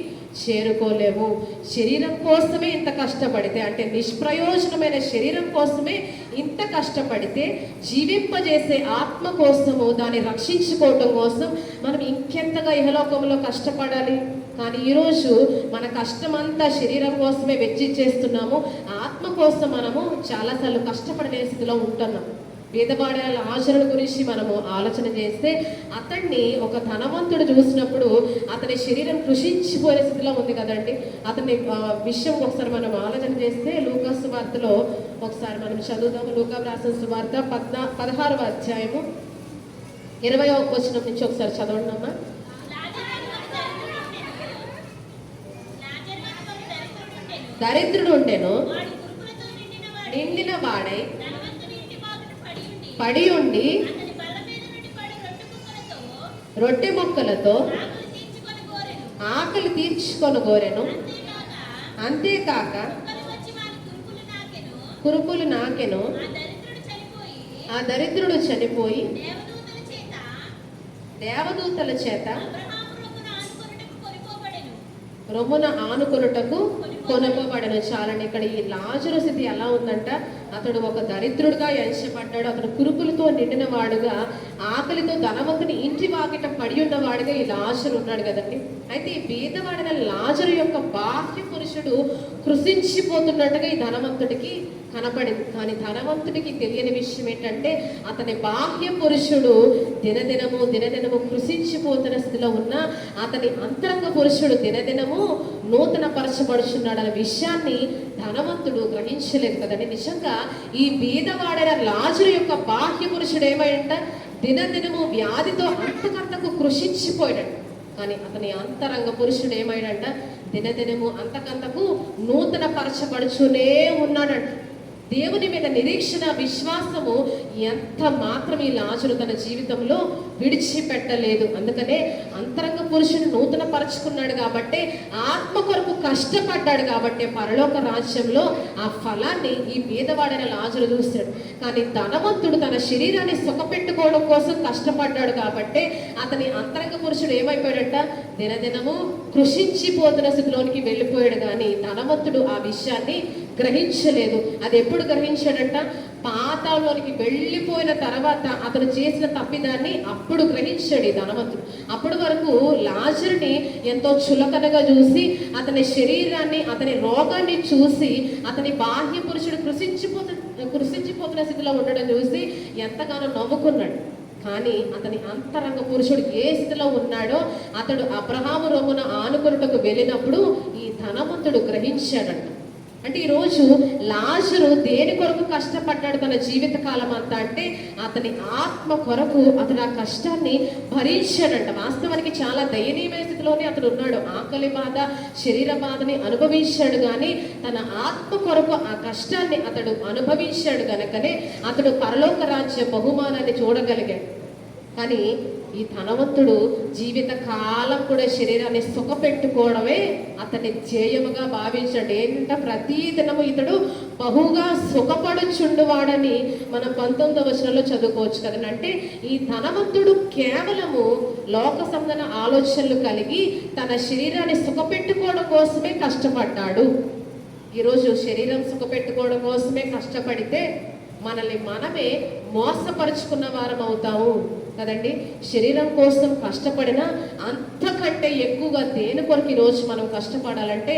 Speaker 1: చేరుకోలేము. శరీరం కోసమే ఇంత కష్టపడితే, అంటే నిష్ప్రయోజనమైన శరీరం కోసమే ఇంత కష్టపడితే, జీవింపజేసే ఆత్మ కోసము, దాన్ని రక్షించుకోవటం కోసం మనం ఇంకెంతగా ఇహలోకంలో కష్టపడాలి. కానీ ఈరోజు మన కష్టమంతా శరీరం కోసమే వెచ్చిచ్చేస్తున్నాము. ఆత్మ కోసం మనము చాలాసార్లు కష్టపడే స్థితిలో ఉంటున్నాం. పేదవాడి లాజరు గురించి మనము ఆలోచన చేస్తే, అతన్ని ఒక ధనవంతుడు చూసినప్పుడు అతని శరీరం కృషించిపోయే స్థితిలో ఉంది కదండి. అతని విషయం ఒకసారి మనం ఆలోచన చేస్తే, లూకా సువార్తలో ఒకసారి మనం చదువుదాము. లూకా రాసిన సువార్త 16వ అధ్యాయము 20వ వచనం నుంచి ఒకసారి చదవండి అమ్మా. దరిద్రుడు ఉండెను, నిండిన వాడై పడి ఉండి రొట్టె ముక్కలతో ఆకలి తీర్చుకొని కోరెను. అంతేకాక కురుపులు నాకెను. ఆ దరిద్రుడు చనిపోయి దేవదూతల చేత రొమ్మున ఆనుకొనుటకు కొనుకోబడను. చాలండి. ఇక్కడ ఈ లాజరు స్థితి ఎలా ఉందంట, అతడు ఒక దరిద్రుడిగా ఎంచబడ్డాడు. అతడు కురుపులతో నిండిన వాడుగా, ఆకలితో ధనవంతుని ఇంటి వాకిట పడి ఉన్నవాడుగా ఈ లాజరు ఉన్నాడు కదండి. అయితే ఈ బీదవాడిన లాజరు యొక్క బాహ్య పురుషుడు కృషించిపోతున్నట్టుగా ఈ ధనవంతుడికి కనపడింది. కానీ ధనవంతుడికి తెలియని విషయం ఏంటంటే, అతని బాహ్య పురుషుడు దినదినము కృషించిపోతున్న స్థితిలో ఉన్న అతని అంతరంగ పురుషుడు దినదినము నూతన పరచబడుచున్నాడు అనే విషయాన్ని ధనవంతుడు గ్రహించలేదు కదండి. నిజంగా ఈ బీదవాడైన లాజరు యొక్క బాహ్య పురుషుడు ఏమైంట, దినదినము వ్యాధితో అంతకంతకు కృషించిపోయాడు. కానీ అతని అంతరంగ పురుషుడు ఏమైందంట, దినదినము అంతకంతకు నూతన పరచబడుచునే ఉన్నాడంట. దేవుని మీద నిరీక్షణ, విశ్వాసము ఎంత మాత్రం ఈ లాజరు తన జీవితంలో విడిచిపెట్టలేదు. అందుకనే అంతరంగ పురుషుని నూతన పరుచుకున్నాడు కాబట్టి, ఆత్మ కొరకు కష్టపడ్డాడు కాబట్టి పరలోక రాజ్యంలో ఆ ఫలాన్ని ఈ పేదవాడైన లాజరు చూస్తాడు. కానీ ధనవంతుడు తన శరీరాన్ని సుఖపెట్టుకోవడం కోసం కష్టపడ్డాడు కాబట్టి అతని అంతరంగ పురుషుడు ఏమైపోయాడట, దినదినము కృషించిపోతున్న స్థితిలోనికి వెళ్ళిపోయాడు. కానీ ధనవంతుడు ఆ విషయాన్ని గ్రహించలేదు. అది ఎప్పుడు గ్రహించాడంట, పాతాళంలోనికి వెళ్ళిపోయిన తర్వాత అతను చేసిన తప్పిదాన్ని అప్పుడు గ్రహించాడు ఈ ధనవంతుడు. అప్పటి వరకు లాజరుని ఎంతో చులకనగా చూసి, అతని శరీరాన్ని, అతని రోగాన్ని చూసి, అతని బాహ్య పురుషుడు కృషించిపోతున్న స్థితిలో ఉండడం చూసి ఎంతగానో నవ్వుకున్నాడు. కానీ అతని అంతరంగ పురుషుడు ఏ స్థితిలో ఉన్నాడో అతడు అబ్రహాము రొమ్మున ఆనుకొనుటకు వెళ్ళినప్పుడు ఈ ధనవంతుడు గ్రహించాడంట. అంటే ఈరోజు లాజరు దేని కొరకు కష్టపడ్డాడు తన జీవిత కాలం అంతా అంటే, అతని ఆత్మ కొరకు అతను ఆ కష్టాన్ని భరించాడంట. వాస్తవానికి చాలా దయనీయమైన స్థితిలోనే అతడు ఉన్నాడు. ఆకలి బాధ, శరీర బాధని అనుభవించాడు. కానీ తన ఆత్మ కొరకు ఆ కష్టాన్ని అతడు అనుభవించాడు గనకనే అతడు పరలోక రాజ్య బహుమానాన్ని చూడగలిగాడు. కానీ ఈ ధనవంతుడు జీవిత కాలం కూడా శరీరాన్ని సుఖపెట్టుకోవడమే అతన్ని ధ్యేయముగా భావించాడు. ఏంటంటే ప్రతి దినము ఇతడు బహుగా సుఖపడుచుండువాడని మనం 19వ వచనంలో చదువుకోవచ్చు కదండి. అంటే ఈ ధనవంతుడు కేవలము లోక సంబంధ ఆలోచనలు కలిగి తన శరీరాన్ని సుఖపెట్టుకోవడం కోసమే కష్టపడ్డాడు. ఈరోజు శరీరం సుఖపెట్టుకోవడం కోసమే కష్టపడితే మనల్ని మనమే మోసపరుచుకున్న వారం అవుతాము కదండి. శరీరం కోసం కష్టపడినా అంతకంటే ఎక్కువగా దేని కొరకు ఈరోజు మనం కష్టపడాలంటే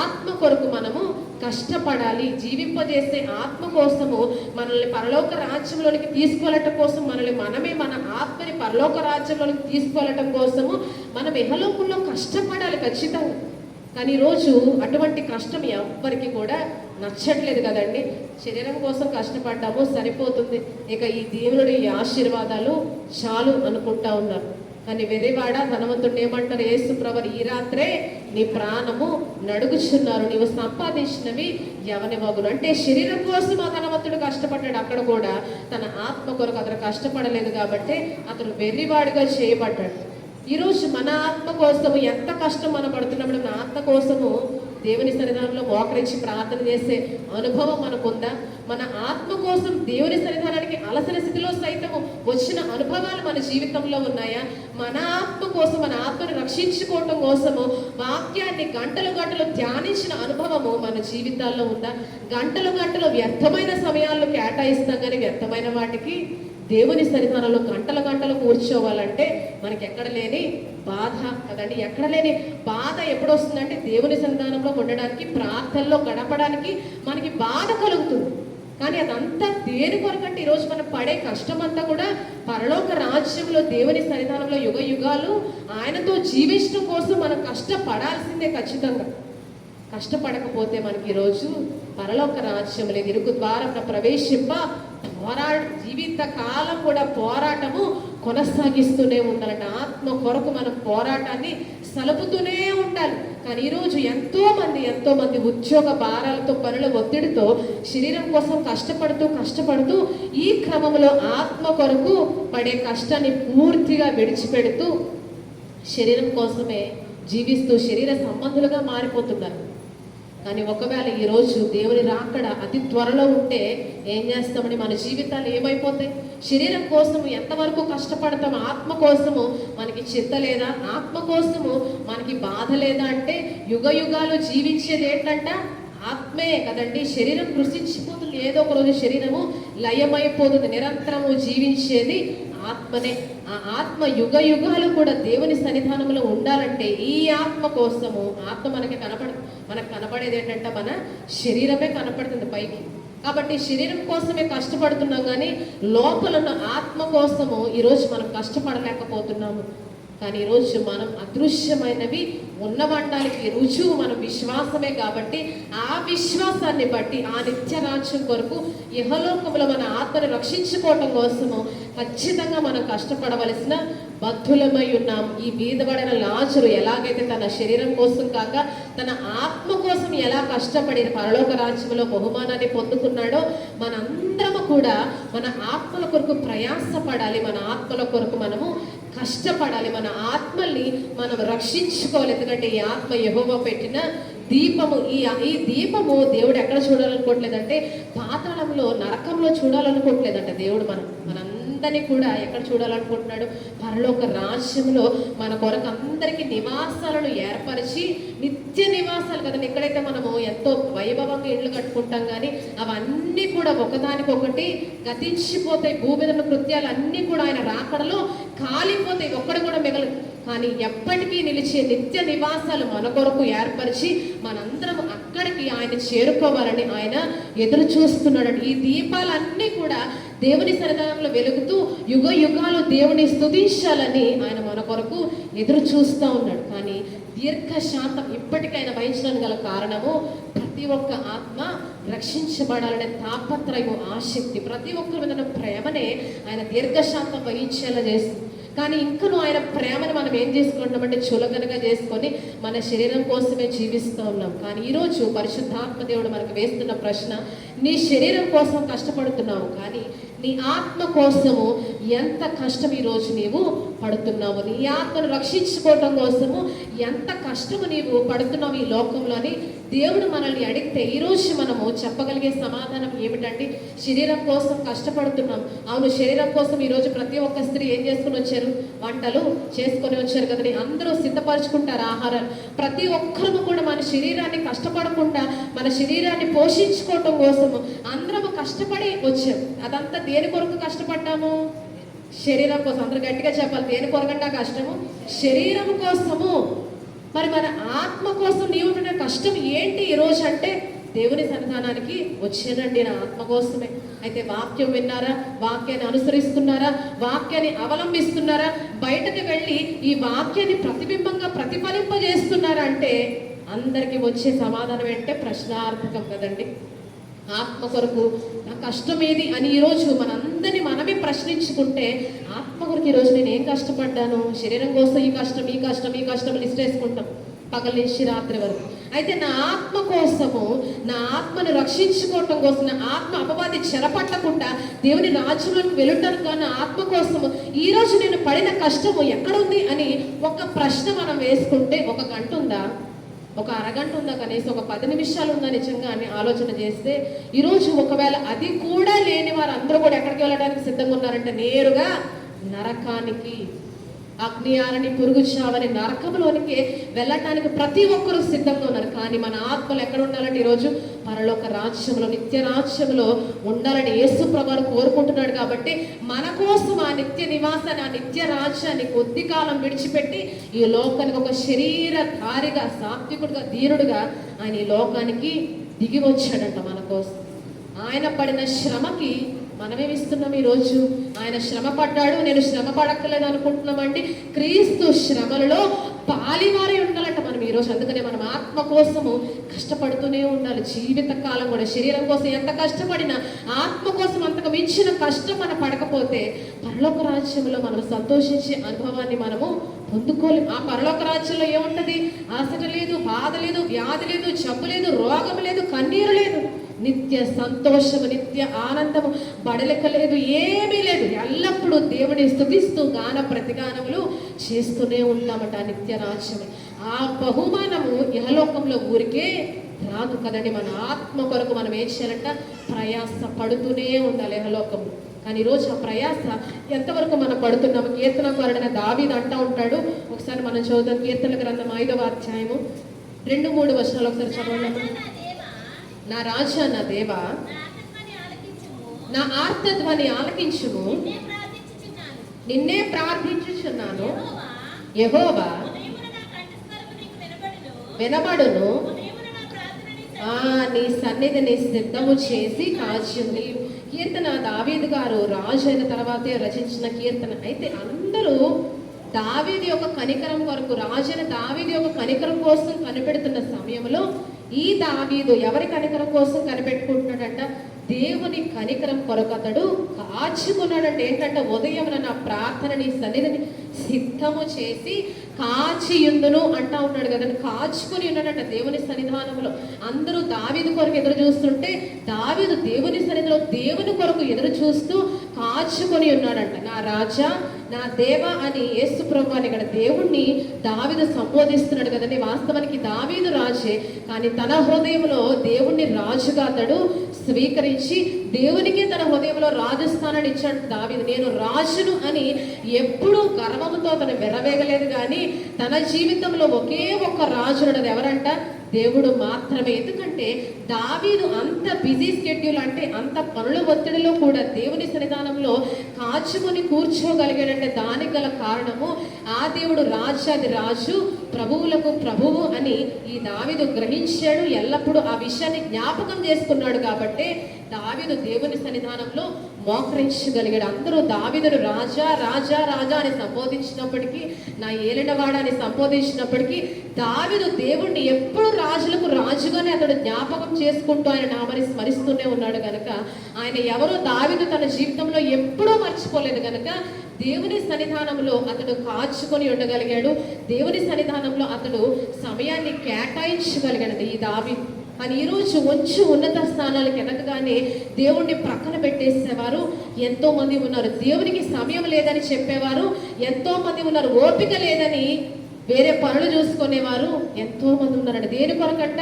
Speaker 1: ఆత్మ కొరకు మనము కష్టపడాలి. జీవింపజేసే ఆత్మ కోసము, మనల్ని పరలోక రాజ్యంలోనికి తీసుకెళ్ళటం కోసం, మనల్ని మనమే మన ఆత్మని పరలోక రాజ్యంలోనికి తీసుకెళ్ళటం కోసము మనం ఇహలోకంలో కష్టపడాలి ఖచ్చితంగా. కానీ ఈరోజు అటువంటి కష్టం ఎవ్వరికి కూడా నచ్చట్లేదు కదండి. శరీరం కోసం కష్టపడ్డాము సరిపోతుంది, ఇక ఈ దేవుడి ఈ ఆశీర్వాదాలు చాలు అనుకుంటా ఉన్నారు. కానీ వెర్రివాడ ధనవంతుడు ఏమంటారు, యేసు ప్రభువు ఈ రాత్రే నీ ప్రాణము నడుగుచున్నారు, నీవు సంపాదించినవి ఎవని వగును. అంటే శరీరం కోసం ఆ ధనవంతుడు కష్టపడ్డాడు. అక్కడ కూడా తన ఆత్మ కొరకు అతను కష్టపడలేదు కాబట్టి అతను వెర్రివాడిగా చేయబడ్డాడు. ఈరోజు మన ఆత్మ కోసము ఎంత కష్టం మనం పడుతున్నప్పుడు, మన ఆత్మ కోసము దేవుని సన్నిధానంలో మోకరించి ప్రార్థన చేసే అనుభవం మనకుందా? మన ఆత్మ కోసం దేవుని సన్నిధానానికి అలసిన స్థితిలో సైతము వచ్చిన అనుభవాలు మన జీవితంలో ఉన్నాయా? మన ఆత్మ కోసం, మన ఆత్మను రక్షించుకోవటం కోసము వాక్యాన్ని గంటలు గంటలు ధ్యానించిన అనుభవము మన జీవితాల్లో ఉందా? గంటలు గంటలు వ్యర్థమైన సమయాల్లో కేటాయిస్తాం కానీ వ్యర్థమైన వాటికి దేవుని సన్నిధానంలో గంటలు గంటలు కూర్చోవాలంటే మనకి ఎక్కడ లేని బాధ కదండి. ఎక్కడ లేని బాధ ఎప్పుడు వస్తుందంటే దేవుని సన్నిధానంలో ఉండడానికి, ప్రార్థనలో గడపడానికి మనకి బాధ కలుగుతుంది. కానీ అదంతా దేని కొరకంటే ఈరోజు మనం పడే కష్టం అంతా కూడా పరలోక రాజ్యంలో దేవుని సన్నిధానంలో యుగ యుగాలు ఆయనతో జీవించడం కోసం మనం కష్టపడాల్సిందే ఖచ్చితంగా. కష్టపడకపోతే మనకి ఈరోజు పరలోక రాజ్యం లేదు. ఇరుకు ద్వారం ప్రవేశింప జీవిత కాలం కూడా పోరాటము కొనసాగిస్తూనే ఉండాలంట. ఆత్మ కొరకు మనం పోరాటాన్ని సలుపుతూనే ఉండాలి. కానీ ఈరోజు ఎంతో మంది ఉద్యోగ భారాలతో, పనుల ఒత్తిడితో శరీరం కోసం కష్టపడుతూ ఈ క్రమంలో ఆత్మ కొరకు పడే కష్టాన్ని పూర్తిగా విడిచిపెడుతూ శరీరం కోసమే జీవిస్తూ శరీర సంబంధులుగా మారిపోతున్నారు. కానీ ఒకవేళ ఈరోజు దేవుని రాకడ అతి త్వరలో ఉంటే ఏం చేస్తామని మన జీవితాలు ఏమైపోతాయి? శరీరం కోసము ఎంతవరకు కష్టపడతాం? ఆత్మ కోసము మనకి చింత లేదా? ఆత్మ కోసము మనకి బాధ లేదా? అంటే యుగ యుగాలు జీవించేది ఏంటంట? ఆత్మే కదండి. శరీరం కృషించిపోతుంది, ఏదో ఒక రోజు శరీరము లయమైపోతుంది. నిరంతరము జీవించేది ఆత్మనే. ఆ ఆత్మ యుగ యుగాలు కూడా దేవుని సన్నిధానంలో ఉండాలంటే ఈ ఆత్మ కోసము, ఆత్మ మనకు కనపడేది ఏంటంటే మన శరీరమే కనపడుతుంది పైకి. కాబట్టి శరీరం కోసమే కష్టపడుతున్నాం కానీ లోపల ఉన్న ఆత్మ కోసము ఈరోజు మనం కష్టపడలేకపోతున్నాము. కానీ ఈరోజు మనం అదృశ్యమైనవి ఉన్నవడానికి రుజువు మన విశ్వాసమే. కాబట్టి ఆ విశ్వాసాన్ని బట్టి ఆ నిత్య రాజ్యం కొరకు ఇహలోకములో మన ఆత్మను రక్షించుకోవటం కోసము ఖచ్చితంగా మనం కష్టపడవలసిన బద్ధులమై ఉన్నాం. ఈ బీదపడిన లాజరు ఎలాగైతే తన శరీరం కోసం కాక తన ఆత్మ కోసం ఎలా కష్టపడి పరలోక రాజ్యంలో బహుమానాన్ని పొందుకున్నాడో మనందరము కూడా మన ఆత్మల కొరకు ప్రయాసపడాలి. మన ఆత్మల కొరకు మనము కష్టపడాలి. మన ఆత్మల్ని మనం రక్షించుకోవాలి. ఎందుకంటే ఈ ఆత్మ యెహోవా పెట్టిన దీపము. ఈ దీపము దేవుడు ఎక్కడ చూడాలనుకోవట్లేదంటే పాతాళంలో, నరకంలో చూడాలనుకోవట్లేదంట దేవుడు. మనందరినీ కూడా ఎక్కడ చూడాలనుకుంటున్నాడు? పరలోక రాజ్యంలో మన కొరకు అందరికీ నివాసాలను ఏర్పరిచి, నిత్య నివాసాలు కదండి. ఎక్కడైతే మనము ఎంతో వైభవంగా ఇళ్ళు కట్టుకుంటాం కానీ అవన్నీ కూడా ఒకదానికొకటి గతించిపోతాయి. భూమి మీద కృత్యాలు అన్నీ కూడా ఆయన రాకడలో కాలిపోతాయి, ఒక్కడు కూడా మిగలదు. కానీ ఎప్పటికీ నిలిచే నిత్య నివాసాలు మన కొరకు ఏర్పరిచి మనందరం అక్కడికి ఆయన చేరుకోవాలని ఆయన ఎదురు చూస్తున్నాడు. ఈ దీపాలన్నీ కూడా దేవుని సన్నిధానంలో వెలుగుతూ యుగ యుగాలు దేవుని స్తుతించాలని ఆయన మన కొరకు ఎదురు చూస్తూ ఉన్నాడు. కానీ దీర్ఘశాంతం ఇప్పటికైనా వహించడానికి గల కారణము ప్రతి ఒక్క ఆత్మ రక్షించబడాలనే తాపత్రయం, ఆసక్తి, ప్రతి ఒక్కరి మీద ప్రేమనే ఆయన దీర్ఘశాంతం వహించేలా చేస్తుంది. కానీ ఇంకను ఆయన ప్రేమను మనం ఏం చేసుకుంటున్నామంటే చులకనగా చేసుకొని మన శరీరం కోసమే జీవిస్తూ ఉన్నాం. కానీ ఈరోజు పరిశుద్ధాత్మ దేవుడు మనకు వేస్తున్న ప్రశ్న, నీ శరీరం కోసం కష్టపడుతున్నావు కానీ నీ ఆత్మ కోసము ఎంత కష్టం ఈరోజు నీవు పడుతున్నావు? నీ ఆత్మను రక్షించుకోవటం కోసము ఎంత కష్టము నీవు పడుతున్నావు ఈ లోకంలోని దేవుడు మనల్ని అడిగితే ఈరోజు మనము చెప్పగలిగే సమాధానం ఏమిటంటే శరీరం కోసం కష్టపడుతున్నాం. అవును, శరీరం కోసం ఈరోజు ప్రతి ఒక్క స్త్రీ ఏం చేసుకుని వచ్చారు? వంటలు చేసుకొని వచ్చారు కదండి. అందరూ సిద్ధపరచుకుంటారు ఆహారాలు. ప్రతి ఒక్కరము కూడా మన శరీరాన్ని కష్టపడకుండా మన శరీరాన్ని పోషించుకోవటం కోసము అందరము కష్టపడి వచ్చాం. అదంతా దేని కొరకు కష్టపడ్డాము? శరీరం కోసం. అందరూ గట్టిగా చెప్పాలి, దేని కొరకంటే కష్టము? శరీరం కోసము. మరి మన ఆత్మ కోసం నీవు ఉంటున్న కష్టం ఏంటి ఈరోజు అంటే దేవుని సన్నిధానానికి వచ్చానండి నా ఆత్మ కోసమే. అయితే వాక్యం విన్నారా? వాక్యాన్ని అనుసరిస్తున్నారా? వాక్యాన్ని అవలంబిస్తున్నారా? బయటకు వెళ్ళి ఈ వాక్యాన్ని ప్రతిబింబంగా ప్రతిఫలింపజేస్తున్నారా అంటే అందరికీ వచ్చే సమాధానం ఏంటంటే ప్రశ్నార్థకం కదండి. ఆత్మ కొరకు నా కష్టం ఏది అని ఈరోజు మనందరినీ మనమే ప్రశ్నించుకుంటే ఆత్మ కొరకు ఈరోజు నేను ఏం కష్టపడ్డాను? శరీరం కోసం ఈ కష్టం లిస్ట్ వేసుకుంటాం పగల నుంచి రాత్రి వరకు. అయితే నా ఆత్మ కోసము, నా ఆత్మను రక్షించుకోవటం కోసం, నా ఆత్మ అపవాది చెరపట్టకుండా దేవుని రాజ్యంలోకి వెళ్ళటానికి నా ఆత్మ కోసము ఈరోజు నేను పడిన కష్టము ఎక్కడుంది అని ఒక ప్రశ్న మనం వేసుకుంటే ఒక గంట ఉందా? ఒక అరగంట ఉందా, కనీసం ఒక 10 నిమిషాలు ఉందా నిజంగా అని ఆలోచన చేస్తే, ఈరోజు ఒకవేళ అది కూడా లేని వారు అందరూ కూడా ఎక్కడికి వెళ్ళడానికి సిద్ధంగా ఉన్నారంటే నేరుగా నరకానికి, అగ్ని ఆరని పురుగు చావని నరకంలోనికి వెళ్ళటానికి ప్రతి ఒక్కరూ సిద్ధంగా ఉన్నారు. కానీ మన ఆత్మలు ఎక్కడ ఉండాలంటే ఈరోజు పరలోక రాజ్యంలో, నిత్య రాజ్యంలో ఉండాలని యేసు ప్రభువు కోరుకుంటున్నాడు. కాబట్టి మన కోసం ఆ నిత్య నివాసాన్ని, ఆ నిత్య రాజ్యాన్ని కొద్ది కాలం విడిచిపెట్టి ఈ లోకానికి ఒక శరీరధారిగా, సాత్వికుడుగా, ధీరుడుగా ఆయన ఈ లోకానికి దిగి వచ్చాడంట మన కోసం. ఆయన పడిన శ్రమకి మనమేమిస్తున్నాం ఈరోజు? ఆయన శ్రమ పడ్డాడు, నేను శ్రమ పడక్కలేదు అనుకుంటున్నామండి. క్రీస్తు శ్రమలలో పాలివారే ఉండాలంట మనం ఈరోజు. అందుకనే మనం ఆత్మ కోసము కష్టపడుతూనే ఉండాలి జీవిత కాలం కూడా. శరీరం కోసం ఎంత కష్టపడినా ఆత్మ కోసం అంతకు మించిన కష్టం మనం పడకపోతే పరలోక రాజ్యంలో మనం సంతోషించే అనుభవాన్ని మనము పొందుకోలేము. ఆ పరలోక రాజ్యంలో ఏముంటది? అలసట లేదు, బాధ లేదు, వ్యాధి లేదు, జబ్బు లేదు, రోగం లేదు, కన్నీరు లేదు. నిత్య సంతోషము, నిత్య ఆనందము, బడలిక లేదు, ఏమీ లేదు. ఎల్లప్పుడూ దేవుని స్తుతిస్తూ గాన ప్రతిగానములు చేస్తూనే ఉంటామట నిత్య రాజ్యము. ఆ బహుమానము ఇహలోకంలో ఊరికే రాదు కదండి. మన ఆత్మ కొరకు మనం ఏం చేయాలంట? ప్రయాస పడుతూనే ఉండాలి ఇహలోకంలో. కానీ ఈరోజు ఆ ప్రయాస ఎంతవరకు మనం పడుతున్నాము? కీర్తనకారుడైన దావీదు అంటూ ఉంటాడు. ఒకసారి మనం చదువుదాం. కీర్తన గ్రంథం 5వ అధ్యాయము 2-3 వచనాలు ఒకసారి చదవండి. నా రాజా, నా దేవా, నా ఆర్తధ్వని ఆలకించుము, నిన్నే ప్రార్థించుచున్నాను. యెహోవా వినబడును, నీ సన్నిధిని సిద్ధము చేసి కాచుంది. కీర్తన దావీదు గారు రాజు అయిన తర్వాతే రచించిన కీర్తన. అయితే అందరూ దావీదు యొక్క కనికరం కొరకు, రాజైన దావీదు యొక్క కనికరం కోసం కనిపెడుతున్న సమయంలో ఈ దావీదు ఎవరి కనికరం కోసం కనిపెట్టుకుంటున్నాడంట? దేవుని కనికరం కొరకు అతడు కాచుకున్నాడంటే ఏంటంటే, ఉదయం నా ప్రార్థనని సన్నిధిని సిద్ధము చేసి కాచియుందును అంటా ఉన్నాడు కదండి. కాచుకుని ఉన్నాడంట దేవుని సన్నిధానంలో. అందరూ దావీదు కొరకు ఎదురు చూస్తుంటే దావీదు దేవుని సన్నిధిలో దేవుని కొరకు ఎదురు చూస్తూ కాచుకొని ఉన్నాడంట. నా రాజా, నా దేవ అని యేసు ప్రభువు అని ఇక్కడ దేవుణ్ణి దావీదు సంబోధిస్తున్నాడు కదండి. వాస్తవానికి దావీదు రాజే, కానీ తన హృదయంలో దేవుణ్ణి రాజుగా అతడు స్వీకరించి దేవునికి తన హృదయంలో రాజస్థానాన్ని ఇచ్చాడు దావీదు. నేను రాజును అని ఎప్పుడూ గర్వంతో తను వెర్రవేగలేదు. కానీ తన జీవితంలో ఒకే ఒక్క రాజు ఉన్నది. ఎవరంట? దేవుడు మాత్రమే. ఎందుకంటే దావీదు అంత బిజీ స్కెడ్యూల్, అంటే అంత పనుల ఒత్తిడిలో కూడా దేవుని సన్నిధానంలో కాచుకొని కూర్చోగలిగాడంటే దానికి గల కారణము ఆ దేవుడు రాజాది రాజు, ప్రభువులకు ప్రభువు అని ఈ దావీదు గ్రహించాడు. ఎల్లప్పుడూ ఆ విషయాన్ని జ్ఞాపకం చేసుకున్నాడు. కాబట్టి దావీదు దేవుని సన్నిధానంలో మోకరించగలిగాడు. అందరూ దావీదును రాజా రాజా రాజా అని సంబోధించినప్పటికీ, నా ఏలినవాడ అని సంబోధించినప్పటికీ, దావీదు దేవుణ్ణి ఎప్పుడు రాజులకు రాజుగానే అతడు జ్ఞాపకం చేసుకుంటూ ఆయన నామని స్మరిస్తూనే ఉన్నాడు కనుక ఆయన ఎవరో దావీదు తన జీవితంలో ఎప్పుడూ మర్చిపోలేదు కనుక దేవుని సన్నిధానంలో అతడు కాచుకొని ఉండగలిగాడు. దేవుని సన్నిధానంలో అతడు సమయాన్ని కేటాయించగలిగాడు ఈ దావీదు. కానీ ఈరోజు వచ్చి ఉన్నత స్థానాలకు ఎదగగానే దేవుణ్ణి ప్రక్కన పెట్టేసేవారు ఎంతో మంది ఉన్నారు. దేవునికి సమయం లేదని చెప్పేవారు ఎంతో మంది ఉన్నారు. ఓపిక లేదని వేరే పనులు చూసుకునేవారు ఎంతో మంది ఉన్నారంట. దేని కొరకంట?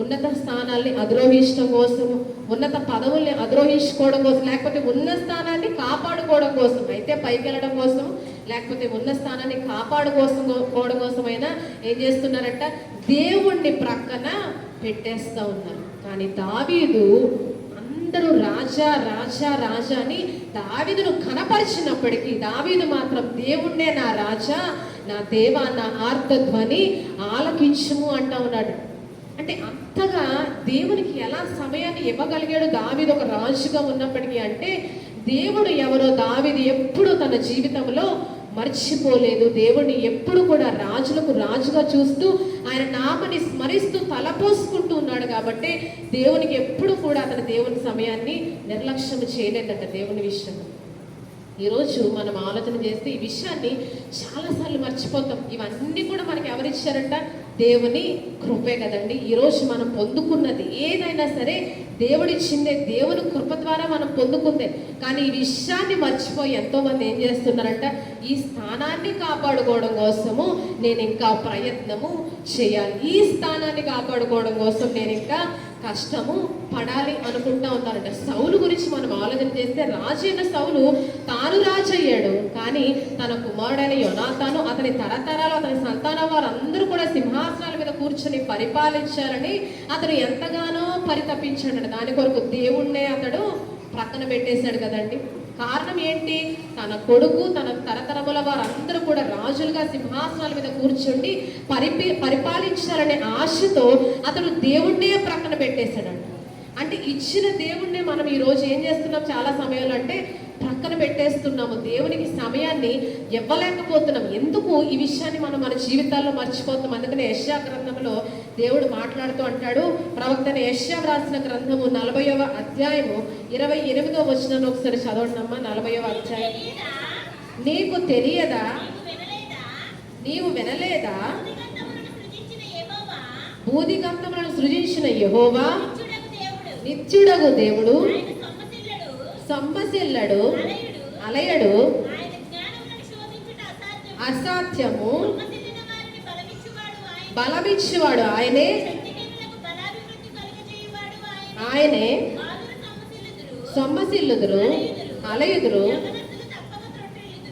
Speaker 1: ఉన్నత స్థానాల్ని అధిరోహించడం కోసం, ఉన్నత పదవుల్ని అధిరోహించుకోవడం కోసం, లేకపోతే ఉన్న స్థానాన్ని కాపాడుకోవడం కోసం. అయితే పైకి వెళ్ళడం కోసం, లేకపోతే ఉన్న స్థానాన్ని కాపాడుకోవడం కోసమైనా ఏం చేస్తున్నారంట? దేవుణ్ణి ప్రక్కన పెట్టేస్తూ ఉన్నారు. కానీ దావీదు అందరూ రాజా రాజా రాజా అని దావీదును కనపరిచినప్పటికీ దావీదు మాత్రం దేవుణ్ణే నా రాజా, నా దేవా, నా ఆర్తధ్వని ఆలకించుము అంటా ఉన్నాడు. అంటే అంతగా దేవునికి ఎలా సమయాన్ని ఇవ్వగలిగాడు దావీదు ఒక రాజుగా ఉన్నప్పటికీ అంటే, దేవుడు ఎవరో దావీదు ఎప్పుడు తన జీవితంలో మర్చిపోలేదు. దేవుడిని ఎప్పుడు కూడా రాజులకు రాజుగా చూస్తూ ఆయన నామని స్మరిస్తూ తలపోసుకుంటూ ఉన్నాడు. కాబట్టి దేవునికి ఎప్పుడు కూడా అతను దేవుని సమయాన్ని నిర్లక్ష్యం చేయలేదట దేవుని విషయంలో. ఈరోజు మనం ఆలోచన చేస్తే ఈ విషయాన్ని చాలాసార్లు మర్చిపోతాం. ఇవన్నీ కూడా మనకి ఎవరిచ్చారంట? దేవుని కృపే కదండి. ఈరోజు మనం పొందుకున్నది ఏదైనా సరే దేవుడిచ్చిందే, దేవుని కృప ద్వారా మనం పొందుకుందే. కానీ ఈ విషయాన్ని మర్చిపోయి ఎంతోమంది ఏం చేస్తున్నారంట, ఈ స్థానాన్ని కాపాడుకోవడం కోసము నేను ఇంకా ప్రయత్నము చేయాలి, ఈ స్థానాన్ని కాపాడుకోవడం కోసం నేను ఇంకా కష్టము పడాలి అనుకుంటా ఉన్నారంట. సౌలు గురించి మనం ఆలోచన చేస్తే, రాజు అయిన సౌలు తాను రాజు అయ్యాడు, కానీ తన కుమారుడైన యోనాతాను, అతని తరతరాలు అతని సంతానం వారు అందరూ కూడా సింహాసనాల మీద కూర్చొని పరిపాలించాలని అతను ఎంతగానో పరితపించాడు. దాని కొరకు దేవుణ్ణే అతడు ప్రక్కన పెట్టేశాడు కదండి. కారణం ఏంటి? తన కొడుకు, తన తరతరముల వారందరూ కూడా రాజులుగా సింహాసనాల మీద కూర్చుండి పరిపాలించాలనే ఆశతో అతడు దేవుణ్ణే ప్రక్కన పెట్టేశాడంట. అంటే ఇచ్చిన దేవుణ్ణే మనం ఈరోజు ఏం చేస్తున్నాం, చాలా సమయాలు అంటే ప్రక్కన పెట్టేస్తున్నాము. దేవునికి సమయాన్ని ఇవ్వలేకపోతున్నాం. ఎందుకు ఈ విషయాన్ని మనం మన జీవితాల్లో మర్చిపోతున్నాం. అందుకనే యెషయా గ్రంథంలో దేవుడు మాట్లాడుతూ అంటాడు, ప్రవక్త యెషయా రాసిన గ్రంథము 40వ అధ్యాయము 28వ వచనాన్ని ఒకసారి చదవండమ్మా. 40వ అధ్యాయం. నీకు తెలియదా, నీవు వినలేదా, భూదిగంతములను సృజించిన యెహోవా నిత్యుడగు దేవుడు, సొమ్మసిల్లడు, అలయడు, అసాధ్యము, బలమిచ్చువాడు ఆయనే, ఆయనే సొమ్మసిల్లుదురు, అలయుదురు,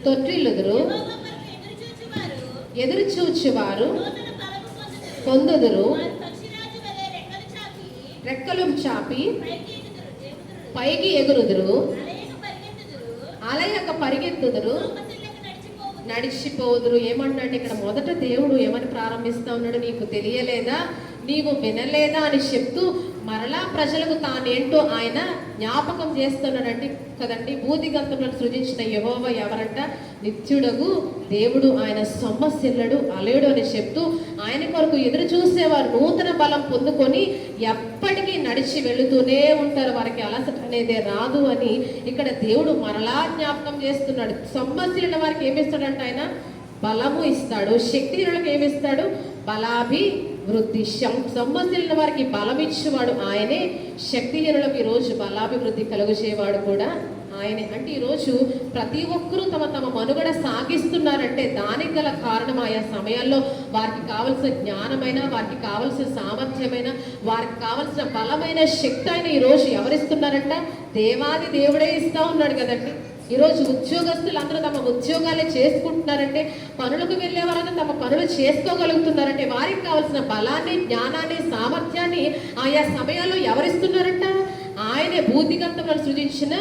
Speaker 1: తొట్టిల్లుదురు, ఎదురు చూచువారు పొందుదురు, రెక్కలు చాపి పైకి ఎగురుదురు, అలయక పరిగెత్తుదురు, నడిచిపోదురు. ఏమన్నాడు ఇక్కడ? మొదట దేవుడు ఏమని ప్రారంభిస్తా ఉన్నాడు, నీకు తెలియలేదా, నీవు వినలేదా అని చెప్తూ మరలా ప్రజలకు తానేంటో ఆయన జ్ఞాపకం చేస్తున్నాడంటే కదండి. భూదిగంతములను సృజించిన యెహోవా ఎవరంట? నిత్యుడగు దేవుడు, ఆయన సొమ్మసిల్లడు, అలయుడు అని చెప్తూ ఆయన కొరకు ఎదురు చూసేవారు నూతన బలం పొందుకొని ఎప్పటికీ నడిచి వెళుతూనే ఉంటారు, వారికి అలసట అనేదే రాదు అని ఇక్కడ దేవుడు మరలా జ్ఞాపకం చేస్తున్నాడు. సొమ్మసిల్లిన వారికి ఏమిస్తాడంట? ఆయన బలము ఇస్తాడు. శక్తిహీనులకు ఏమిస్తాడు? బలాభివృద్ధి. సొమ్మసిల్లిన వారికి బలం ఇచ్చేవాడు ఆయనే, శక్తిహీనులకు ఈరోజు బలాభివృద్ధి కలుగజేవాడు కూడా ఆయనే. అంటే ఈరోజు ప్రతి ఒక్కరూ తమ తమ మనుగడ సాగిస్తున్నారంటే దానికి గల కారణం ఆయా సమయాల్లో వారికి కావలసిన జ్ఞానమైన, వారికి కావలసిన సామర్థ్యమైన, వారికి కావలసిన బలమైన శక్తి అయిన ఈరోజు ఎవరిస్తున్నారంట? దేవాది దేవుడే ఇస్తా ఉన్నాడు కదండి. ఈరోజు ఉద్యోగస్తులు అందరూ తమ ఉద్యోగాలే చేసుకుంటున్నారంటే, పనులకు వెళ్ళే వారంతా తమ పనులు చేసుకోగలుగుతున్నారంటే వారికి కావాల్సిన బలాన్ని, జ్ఞానాన్ని, సామర్థ్యాన్ని ఆయా సమయాల్లో ఎవరిస్తున్నారంట? ఆయనే భూదిగంతములను సృజించిన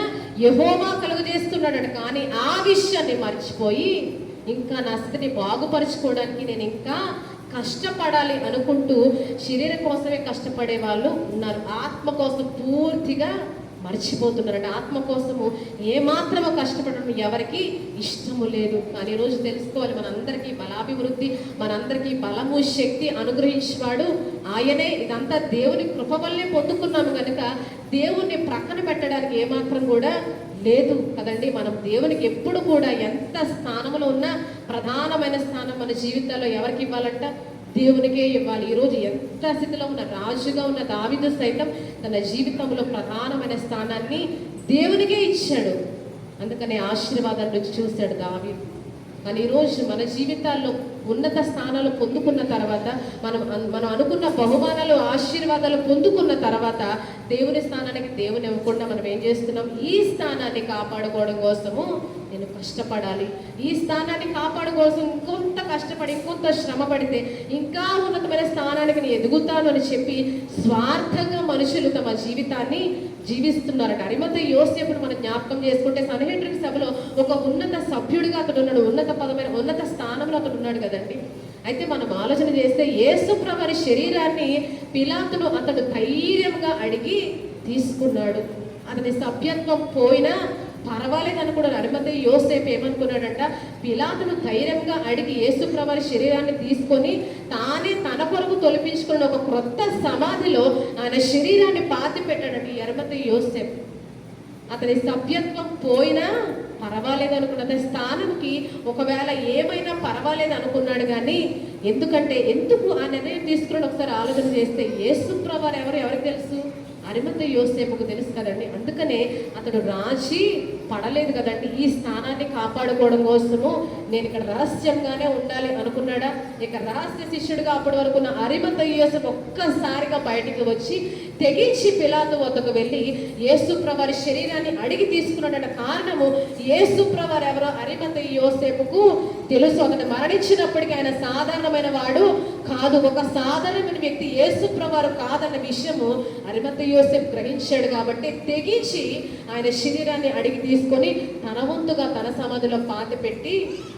Speaker 1: యెహోవా కలుగజేస్తున్నాడు. కానీ ఆ విషయాన్ని మర్చిపోయి ఇంకా నా స్థితిని బాగుపరుచుకోవడానికి నేను ఇంకా కష్టపడాలి అనుకుంటూ శరీరం కోసమే కష్టపడే వాళ్ళు ఉన్నారు. ఆత్మ కోసం పూర్తిగా మర్చిపోతున్నారంటే ఆత్మ కోసము ఏమాత్రమో కష్టపడడం ఎవరికి ఇష్టము లేదు. కానీ ఈరోజు తెలుసుకోవాలి, మనందరికీ బలాభివృద్ధి, మనందరికీ బలము, శక్తి అనుగ్రహించేవాడు ఆయనే. ఇదంతా దేవుని కృప వల్లే పొందుకున్నాము కనుక దేవుణ్ణి ప్రక్కన పెట్టడానికి ఏమాత్రం కూడా లేదు కదండి. మనం దేవునికి ఎప్పుడు కూడా ఎంత స్థానంలో ఉన్నా ప్రధానమైన స్థానం మన జీవితాల్లో ఎవరికి ఇవ్వాలంట? దేవునికే ఇవ్వాలి. ఈరోజు ఎంత స్థితిలో ఉన్న రాజుగా ఉన్న దావీదు సైతం తన జీవితంలో ప్రధానమైన స్థానాన్ని దేవునికే ఇచ్చాడు. అందుకనే ఆశీర్వాదాల నుంచి చూశాడు దావీదు. కానీ ఈరోజు మన జీవితాల్లో ఉన్నత స్థానాలు పొందుకున్న తర్వాత, మనం అనుకున్న బహుమానాలు, ఆశీర్వాదాలు పొందుకున్న తర్వాత దేవుని స్థానానికి దేవుని ఇవ్వకుండా మనం ఏం చేస్తున్నాం? ఈ స్థానాన్ని కాపాడుకోవడం కోసము నేను కష్టపడాలి, ఈ స్థానాన్ని కాపాడుకోసం ఇంకొంత కష్టపడి, ఇంకొంత శ్రమ పడితే ఇంకా ఉన్నతమైన స్థానానికి నేను ఎదుగుతాను అని చెప్పి స్వార్థంగా మనుషులు తమ జీవితాన్ని జీవిస్తున్నారట. అరిమతయి యోసేపును మనం జ్ఞాపకం చేసుకుంటే సన్హెద్రిన్ సభలో ఒక ఉన్నత సభ్యుడిగా అతడు ఉన్నాడు, ఉన్నత స్థానంలో అతడు ఉన్నాడు కదండి. అయితే మనం ఆలోచన చేస్తే యేసుప్రభు శరీరాన్ని పిలాతును అతడు ధైర్యంగా అడిగి తీసుకున్నాడు. అతని సభ్యత్వం పోయినా పర్వాలేదు అనుకున్నాడు. అరిమతయి యోసేపు ఏమనుకున్నాడంట? పిలాతును ధైర్యంగా అడిగి యేసుప్రభు శరీరాన్ని తీసుకొని తానే తన కొరకు తొలిపించుకున్న ఒక క్రొత్త సమాధిలో ఆయన శరీరాన్ని పాతి పెట్టాడండి అరిమతయి యోసేపు. అతని సభ్యత్వం పోయినా పర్వాలేదు అనుకున్న, అతని స్థానంకి ఒకవేళ ఏమైనా పర్వాలేదు అనుకున్నాడు. కానీ ఎందుకంటే ఎందుకు ఆ నిర్ణయం తీసుకుని ఒకసారి ఆలోచన చేస్తే యేసు ప్రభువారు ఎవరికి తెలుసు? అరిమతయి యోసేపుకు తెలుసు కదండి. అందుకనే అతడు రాజీ పడలేదు కదండి. ఈ స్థానాన్ని కాపాడుకోవడం కోసము నేను ఇక్కడ రహస్యంగానే ఉండాలి అనుకున్నాడా? ఇక రహస్య శిష్యుడిగా అప్పటి వరకు ఉన్న అరిమతయి యోసేపు ఒక్కసారిగా బయటికి వచ్చి తెగించి పిలాతు వద్దకు వెళ్ళి యేసు ప్రభువారి శరీరాన్ని అడిగి తీసుకున్నాడట. కారణము యేసు ప్రభువారు ఎవరో అరిమతయి యోసేపుకు తెలుసు. అతను మరణించినప్పటికీ ఆయన సాధారణమైన వాడు కాదు, ఒక సాధారణమైన వ్యక్తి యేసు ప్రభువారు కాదన్న విషయము అరిమతయి యోసేపు గ్రహించాడు. కాబట్టి తెగించి ఆయన శరీరాన్ని అడిగి తీసుకొని తన వంతుగా తన సమాధిలో పాతి పెట్టి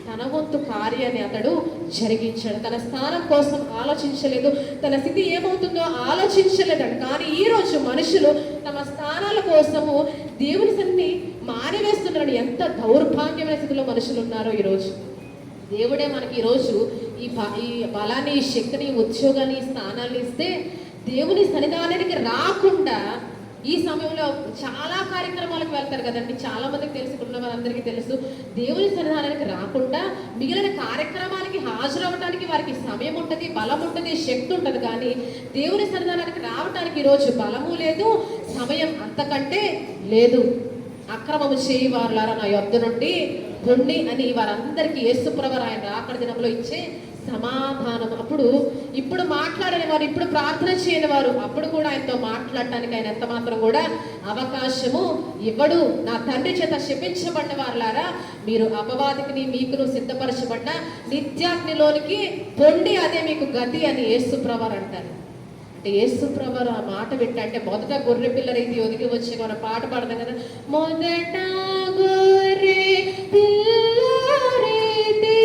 Speaker 1: తన వంతు కార్యాన్ని అతడు జరిగించాడు. తన స్థానం కోసం ఆలోచించలేదు, తన స్థితి ఏమవుతుందో ఆలోచించలేదండి. కానీ ఈరోజు మనుషులు తమ స్థానాల కోసము దేవుని సన్ని మానివేస్తున్నారు. ఎంత దౌర్భాగ్యమైన స్థితిలో మనుషులు ఉన్నారో ఈరోజు. దేవుడే మనకి ఈరోజు ఈ బలాన్ని, ఈ శక్తిని, ఉద్యోగాన్ని, స్థానాన్ని ఇస్తే దేవుని సన్నిధానానికి రాకుండా ఈ సమయంలో చాలా కార్యక్రమాలకు వెళ్తారు కదండి. చాలా మందికి తెలుసు, ఉన్న వారందరికీ తెలుసు. దేవుని సన్నిధానానికి రాకుండా మిగిలిన కార్యక్రమాలకి హాజరవడానికి వారికి సమయం ఉంటుంది, బలం ఉంటుంది, శక్తి ఉంటుంది. కానీ దేవుని సన్నిధానానికి రావడానికి ఈరోజు బలము లేదు, సమయం అంతకంటే లేదు. అక్రమము చేయి వారులారా నా యొద్ద నుండి పొండి అని వారందరికీ యేసు ప్రభువు ఆయన రాకడ దినంలో ఇచ్చే సమాధానం. ఇప్పుడు మాట్లాడని వారు, ఇప్పుడు ప్రార్థన చేయని వారు అప్పుడు కూడా ఆయనతో మాట్లాడటానికి ఆయన ఎంత మాత్రం కూడా అవకాశము ఇవ్వడు. నా తండ్రి చేత శపించబడ్డ వారులారా మీరు అపవాదికి మీకును సిద్ధపరచబడ్డ నిత్యాగ్నిలోనికి పొండి, అదే మీకు గతి అని యేసు ప్రభువు అంటారు. అంటే యేసు ప్రభువు ఆ మాట వింటే మొదట గొర్రె పిల్ల రీతి ఒదిగి వచ్చి మనం పాట పాడదాం కదా. మొదట గొర్రె పిల్ల రీతి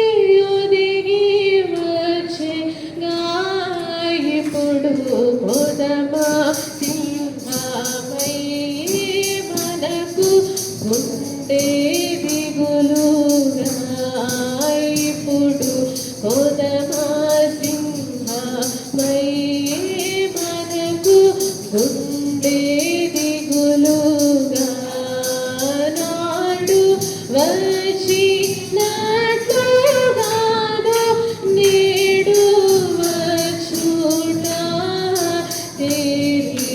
Speaker 1: ఒదిగి వచ్చే ఇప్పుడు కొదమా సింహమై మనకు గుండె దిగులుగా ఇప్పుడు కొదమా సింహమై మనకు గుండె దిగులుగా నాడు వచ్చి నాటుగాను నేడు వచ్చుట తేరి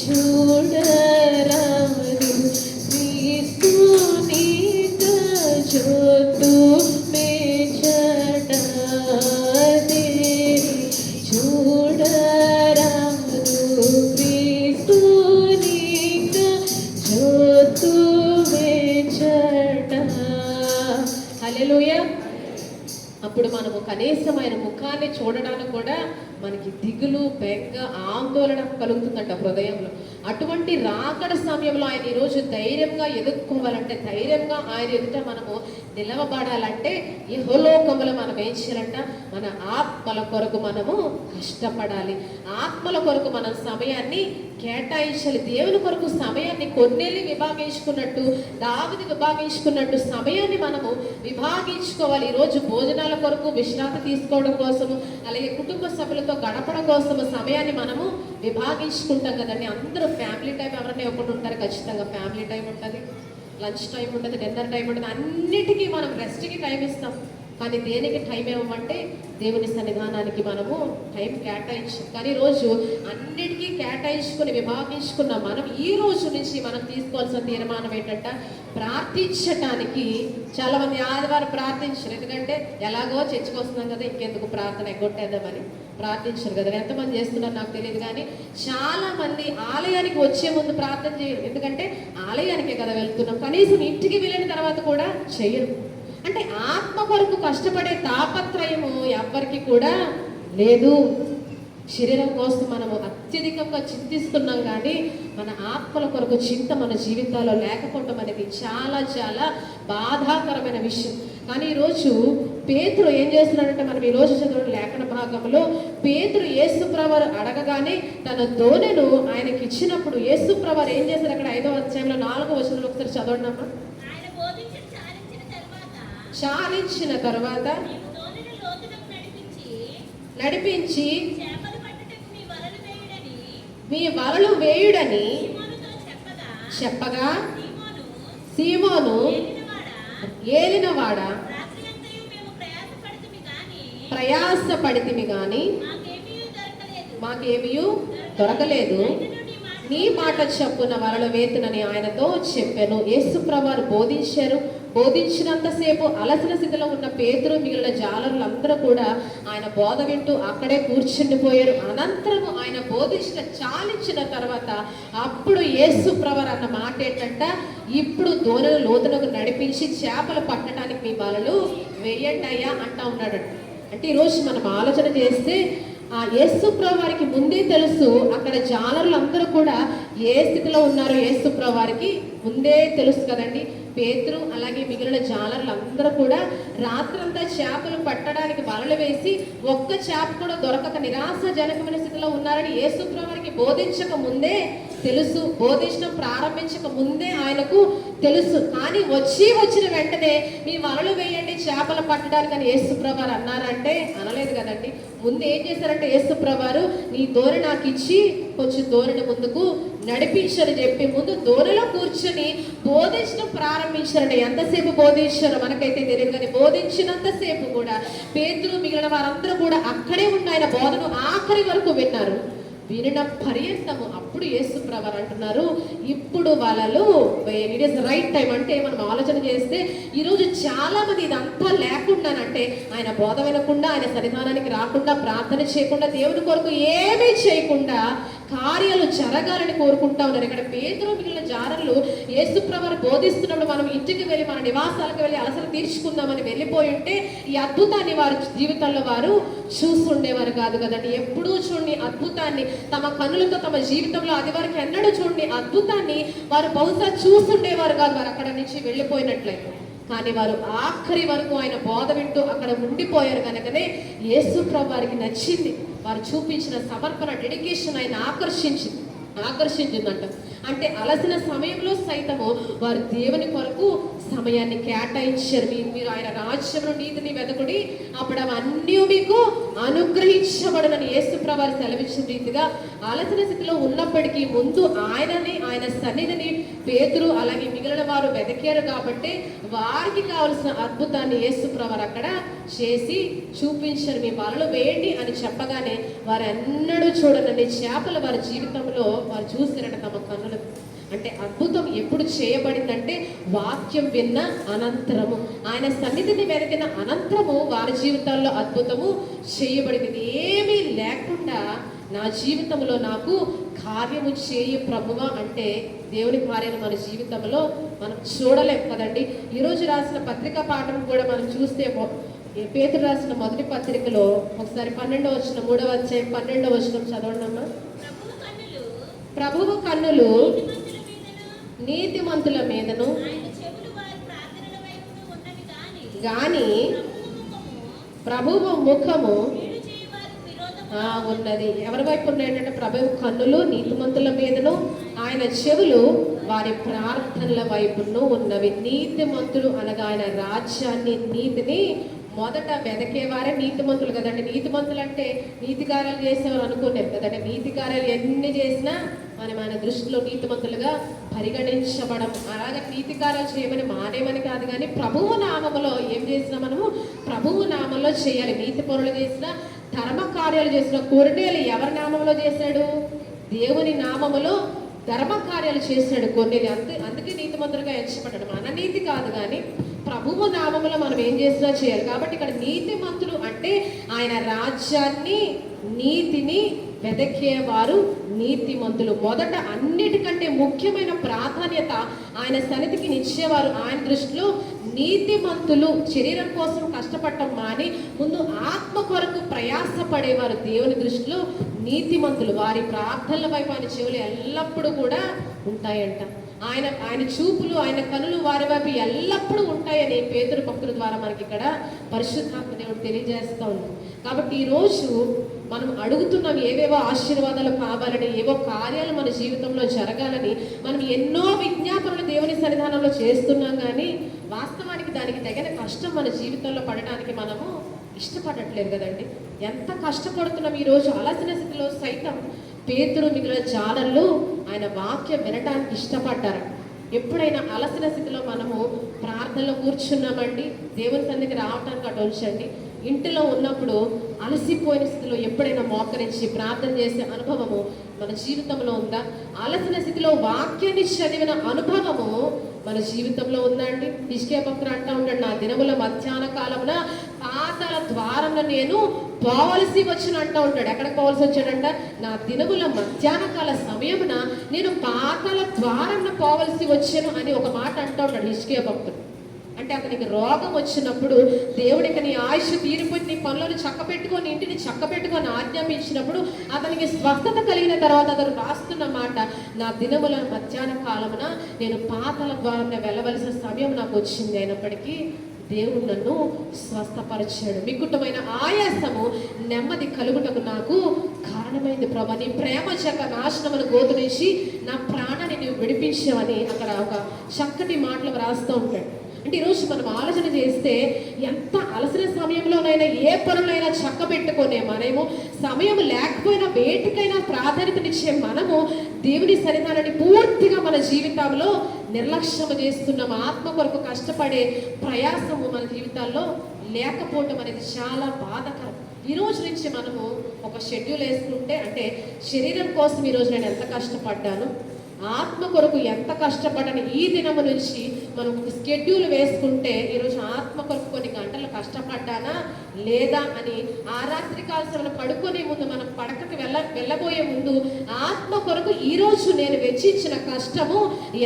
Speaker 1: చూడరాదు క్రీస్తుని జ్యోతు మేచట తేరి చూడరాదు క్రీస్తుని జ్యోతు మేచట. హల్లెలూయా. అప్పుడు మనము కనీసం ఆయన ముఖాన్ని చూడడానికి కూడా మనకి దిగులు, బెంగ, ఆందోళన కలుగుతుందంట హృదయంలో. అటువంటి రాకడ సమయంలో ఆయన ఈరోజు ధైర్యంగా ఎదుర్కోవాలంటే, ధైర్యంగా ఆయన ఎదుట మనము నిలవబడాలంటే ఇహలోకములో మనం ఏం చేయాలంట? మన ఆత్మల కొరకు మనము కష్టపడాలి. ఆత్మల కొరకు మనం సమయాన్ని కేటాయించాలి. దేవుని కొరకు సమయాన్ని కొన్నేళ్ళు విభాగించుకున్నట్టు, దావీదు విభాగించుకున్నట్టు సమయాన్ని మనము విభాగించుకోవాలి. ఈరోజు భోజనాల కొరకు, విశ్రాంతి తీసుకోవడం కోసము, అలాగే కుటుంబ సభ్యులతో గడపడం కోసము సమయాన్ని మనము విభాగించుకుంటాం కదండి. అందరూ ఫ్యామిలీ టైం ఎవరైనా ఒకటి ఉంటారు, ఖచ్చితంగా ఫ్యామిలీ టైం ఉంటుంది, లంచ్ టైం ఉంటుంది, డిన్నర్ టైం ఉంటుంది, అన్నిటికీ మనం రెస్ట్కి టైం ఇస్తాం. కానీ దేనికి టైం ఇవ్వమంటే దేవుని సన్నిధానానికి మనము టైం కేటాయించాం. కానీ ఈరోజు అన్నిటికీ కేటాయించుకుని విభాగించుకున్న మనం ఈ రోజు నుంచి మనం తీసుకోవాల్సిన తీర్మానం ఏంటంటే ప్రార్థించటానికి. చాలా మంది ఆదివారం ప్రార్థించరు, ఎందుకంటే ఎలాగో చర్చకు వస్తున్నాం కదా, ఇంకెందుకు ప్రార్థన ఎగ్గొట్టేద్దామని ప్రార్థించరు కదా. ఎంతమంది చేస్తున్నారు నాకు తెలియదు. కానీ చాలా మంది ఆలయానికి వచ్చే ముందు ప్రార్థన చేయరు, ఎందుకంటే ఆలయానికే కదా వెళ్తున్నాం. కనీసం ఇంటికి వెళ్ళిన తర్వాత కూడా చేయరు. అంటే ఆత్మ కొరకు కష్టపడే తాపత్రయము ఎవ్వరికి కూడా లేదు. శరీరం కోసం మనము అత్యధికంగా చింతిస్తున్నాం, కానీ మన ఆత్మల కొరకు చింత మన జీవితాల్లో లేకపోవడం అనేది చాలా చాలా బాధాకరమైన విషయం. కానీ ఈరోజు పేతురు ఏం చేస్తున్నాడంటే, మనం ఈరోజు చదివిన లేఖన భాగంలో పేతురు యేసుప్రభువు అడగగానే తన దోణెను ఆయనకి ఇచ్చినప్పుడు యేసుప్రభువు ఏం చేశారు? అక్కడ 5వ అధ్యాయంలో 4వ వచనంలో ఒకసారి చదవండమ్మా. చాలించిన తర్వాత నడిపించి మీ వలలు వేయుడని చెప్పగా సీమోను ఏలినవాడా ప్రయాసపడితిమి గాని మాకేమీ దొరకలేదు. నీ మాట చొప్పున వలలు వేతునని ఆయనతో చెప్పాను. యేసు ప్రభువారు బోధించారు. బోధించినంతసేపు అలసిన స్థితిలో ఉన్న పేతురు మిగిలిన జాలరులందరూ కూడా ఆయన బోధ వింటూ అక్కడే కూర్చుండిపోయారు. అనంతరము ఆయన బోధించిన చాలించిన తర్వాత అప్పుడు యేసు ప్రభువారు అన్న మాట ఏంటంట, ఇప్పుడు దోణిని లోతునకు నడిపించి చేపలు పట్టడానికి మీ వలలు వేయండి అయ్యా అంటా ఉన్నాడంట. అంటే ఈరోజు మనం ఆలోచన చేస్తే ఆ యేసు ప్రభువారికి ముందే తెలుసు అక్కడ జాలరులందరూ కూడా ఏ స్థితిలో ఉన్నారో యేసు ప్రభువారికి ముందే తెలుసు కదండి. పేతురు అలాగే మిగిలిన జాలరులందరూ కూడా రాత్రంతా చేపలు పట్టడానికి వలలు వేసి ఒక్క చేప కూడా దొరకక నిరాశజనకమైన స్థితిలో ఉన్నారని యేసు ప్రభువారికి బోధించక ముందే తెలుసు. బోధించడం ప్రారంభించక ముందే ఆయనకు తెలుసు. కానీ వచ్చిన వెంటనే మీ వలలు వేయండి చేపలు పట్టడానికి అని యేసు ప్రభువారు అన్నారంటే అనలేదు కదండి. ముందు ఏం చేశారంటే యేసు ప్రభువారు నీ దోణి నాకు ఇచ్చి కొంచెం దోణిని ముందుకు నడిపించని చెప్పి ముందు దోణిలో కూర్చొని బోధించడం ప్రారంభించారండి. ఎంతసేపు బోధించారో మనకైతే తెలియదు, కానీ బోధించినంతసేపు కూడా పేతురు మిగిలిన వారందరూ కూడా అక్కడే ఉన్న ఆయన బోధను ఆఖరి వరకు విన్నారు. వినిన పర్యంతము అప్పుడు యేసు ప్రభువారు అంటున్నారు, ఇప్పుడు వలలు ఇట్ ఈస్ రైట్ టైం. అంటే మనం ఆలోచన చేస్తే ఈరోజు చాలా మంది ఇదంతా లేకుండానంటే ఆయన బోధ వినకుండా, ఆయన సన్నిధానానికి రాకుండా, ప్రార్థన చేయకుండా, దేవుని కొరకు ఏమీ చేయకుండా కార్యాలు జరగాలని కోరుకుంటా ఉన్నారు. ఇక్కడ పేతురు మిగిలిన జాలరులు యేసు ప్రభువారు బోధిస్తున్నప్పుడు మనం ఇంటికి వెళ్ళి మన నివాసాలకు వెళ్ళి అలసలు తీర్చుకుందామని వెళ్ళిపోయి ఉంటే ఈ అద్భుతాన్ని వారి జీవితంలో వారు చూస్తుండేవారు కాదు కదండి. ఎప్పుడూ చూడండి అద్భుతాన్ని తమ కన్నులతో తమ జీవితంలో అది వరకు ఎన్నడూ చూడండి అద్భుతాన్ని వారు బహుశా చూస్తుండేవారు కాదు. వారు అక్కడ నుంచి వెళ్ళిపోయినట్లయితే, కానీ వారు ఆఖరి వరకు ఆయన బోధ వింటూ అక్కడ ఉండిపోయారు కనుకనే యేసు ప్రభువారికి నచ్చింది. వారు చూపించిన సమర్పణ, డెడికేషన్ ఆయన ఆకర్షించిందంట. అంటే అలసిన సమయంలో సైతము వారు దేవుని కొరకు సమయాన్ని కేటాయించారు. మీరు ఆయన రాజ్యమును నీతిని వెదకుడి, అప్పుడు అవన్నీ మీకు అనుగ్రహించబడునని యేసు ప్రభువారు సెలవిచ్చిన రీతిగా అలసిన స్థితిలో ఉన్నప్పటికీ ముందు ఆయన సన్నిధిని పేతురు అలాగే మిగిలిన వారు వెతికారు కాబట్టి వారికి కావలసిన అద్భుతాన్ని యేసు ప్రభువారు అక్కడ చేసి చూపించారు. మీ వలలు వేయండి అని చెప్పగానే వారు ఎన్నడూ చూడనండి చేపలు వారి జీవితంలో వారు చూసారట తమ కన్నులు. అంటే అద్భుతం ఎప్పుడు చేయబడిందంటే వాక్యం విన్న అనంతరము, ఆయన సన్నిధిని వెతికిన అనంతరము వారి జీవితాల్లో అద్భుతము చేయబడింది. ఏమీ లేకుండా నా జీవితంలో నాకు కార్యము చేయి ప్రభువా అంటే దేవుని కార్యాలు మన జీవితంలో మనం చూడలేం కదండి. ఈరోజు రాసిన పత్రికా పాఠం కూడా మనం చూస్తే పేతురు రాసిన మొదటి పత్రికలో ఒకసారి 12వ వచనం 3వ అధ్యాయం 12వ వచనం చదవండమ్మా. ప్రభువు కన్నులు నీతిమంతుల మీదను గాని ప్రభువు ముఖము ఉన్నది. ఎవరి వైపు ఉన్నాయంటే ప్రభువు కన్నులు నీతిమంతుల మీదను, ఆయన చెవులు వారి ప్రార్థనల వైపును ఉన్నవి. నీతిమంతులు అనగా ఆయన రాజ్యాన్ని, నీతిని మొదట వెదకేవారే నీతిమంతులు కదండి. నీతిమంతులు అంటే నీతి కార్యాలు చేసేవారు అనుకునేది కదండి. నీతి కార్యాలు ఎన్ని చేసినా మనం ఆయన దృష్టిలో నీతిమంతులుగా పరిగణించబడం. అలాగే నీతి కార్యాలు చేయమని మానేమని కాదు, కానీ ప్రభువు నామములో ఏం చేసినా మనము ప్రభువు నామంలో చేయాలి. నీతి పనులు చేసిన, ధర్మ కార్యాలు చేసిన. కొర్నేలు ఎవరి నామంలో చేశాడు? దేవుని నామములో ధర్మ కార్యాలు చేశాడు కొర్నేలు. అందుకే నీతిమంతులుగా ఎంచబడ్డాడు. మన నీతి కాదు, కానీ ప్రభువు నామములో మనం ఏం చేసినా చేయాలి. కాబట్టి ఇక్కడ నీతిమంతులు అంటే ఆయన రాజ్యాన్ని, నీతిని వెదకేవారు నీతిమంతులు. మొదట అన్నిటికంటే ముఖ్యమైన ప్రాధాన్యత ఆయన సన్నిధికి ఇచ్చేవారు. ఆయన దృష్టిలో నీతిమంతులు శరీరం కోసం కష్టపడటం మాని ముందు ఆత్మ కొరకు ప్రయాసపడేవారు. దేవుని దృష్టిలో నీతిమంతులు. వారి ప్రార్థనల వైపు ఆయన చెవులు ఎల్లప్పుడూ కూడా ఉంటాయంట. ఆయన చూపులు, ఆయన కనులు వారి వైపు ఎల్లప్పుడూ ఉంటాయని పేతురు భక్తుల ద్వారా మనకి ఇక్కడ పరిశుద్ధాత్మ దేవుడు తెలియజేస్తూ ఉన్నాం. కాబట్టి ఈరోజు మనం అడుగుతున్నాం ఏవేవో ఆశీర్వాదాలు కావాలని, ఏవో కార్యాలు మన జీవితంలో జరగాలని మనం ఎన్నో విజ్ఞాపనలు దేవుని సన్నిధానంలో చేస్తున్నాం, కానీ వాస్తవానికి దానికి తగిన కష్టం మన జీవితంలో పడడానికి మనము ఇష్టపడట్లేదు కదండి. ఎంత కష్టపడుతున్నాం ఈరోజు. అలసిన స్థితిలో సైతం పేతురు మిగిలిన జాలర్లు ఆయన వాక్యం వినడానికి ఇష్టపడ్డారు. ఎప్పుడైనా అలసిన స్థితిలో మనము ప్రార్థనలో కూర్చున్నామండి, దేవుని సన్నిధికి రావడానికి అటు ఉంచండి. ఇంటిలో ఉన్నప్పుడు అలసిపోయిన స్థితిలో ఎప్పుడైనా మోకరించి ప్రార్థన చేసే అనుభవము మన జీవితంలో ఉందా? అలసిన స్థితిలో వాక్యాన్ని చదివిన అనుభవము మన జీవితంలో ఉందా అండి? హిజ్కియా భక్తుడు అంటా ఉంటాడు, నా దినముల మధ్యాహ్న కాలమున పాతాళ ద్వారమున నేను పోవలసి వచ్చిన అంటూ ఉంటాడు. ఎక్కడికి పోవలసి వచ్చాడంట? నా దినముల మధ్యాహ్న కాల సమయమున నేను పాతాళ ద్వారమున పోవలసి వచ్చాను అని ఒక మాట అంటూ ఉంటాడు హిజ్కియా భక్తుడు. అంటే అతనికి రోగం వచ్చినప్పుడు దేవుడికి నీ ఆయుష్ తీరిపోయి నీ పనులను చక్కబెట్టుకొని ఇంటిని చక్కబెట్టుకొని ఆజ్ఞాపించినప్పుడు అతనికి స్వస్థత కలిగిన తర్వాత అతను రాస్తున్న మాట, నా దినముల మధ్యాహ్న కాలమున నేను పాతాళ ద్వారంలో వెళ్ళవలసిన సమయం నాకు వచ్చింది, అయినప్పటికీ దేవుడు నన్ను స్వస్థపరిచాడు. మిగుటమైన ఆయాసము నెమ్మది కలుగుటకు నాకు కారణమైంది ప్రభా, నీ ప్రేమ చెక్క నాశనమును గోతు నుంచి నా ప్రాణాన్ని నీవు విడిపించావని అక్కడ ఒక చక్కటి మాటలు రాస్తూ ఉంటాడు. అంటే ఈరోజు మనం ఆలోచన చేస్తే ఎంత అలసిన సమయంలోనైనా ఏ పనులైనా చక్క పెట్టుకునే మనము, సమయం లేకపోయినా వేటికైనా ప్రాధాన్యతనిచ్చే మనము దేవుని సన్నిధానాన్ని పూర్తిగా మన జీవితంలో నిర్లక్ష్యం చేస్తున్నాం. ఆత్మ కొరకు కష్టపడే ప్రయాసము మన జీవితాల్లో లేకపోవటం అనేది చాలా బాధాకరం. ఈ రోజు నుంచి మనము ఒక షెడ్యూల్ వేసుకుంటే, అంటే శరీరం కోసం ఈరోజు నేను ఎంత కష్టపడ్డాను, ఆత్మ కొరకు ఎంత కష్టపడని ఈ దినము నుంచి మనం ఒక స్కెడ్యూల్ వేసుకుంటే ఈరోజు ఆత్మ కొరకు కొన్ని గంటలు కష్టపడ్డానా లేదా అని ఆ రాత్రి కాల్సిన పడుకునే ముందు మనం పడకకి వెళ్ళబోయే ముందు ఆత్మ కొరకు ఈరోజు నేను వెచ్చించిన కష్టము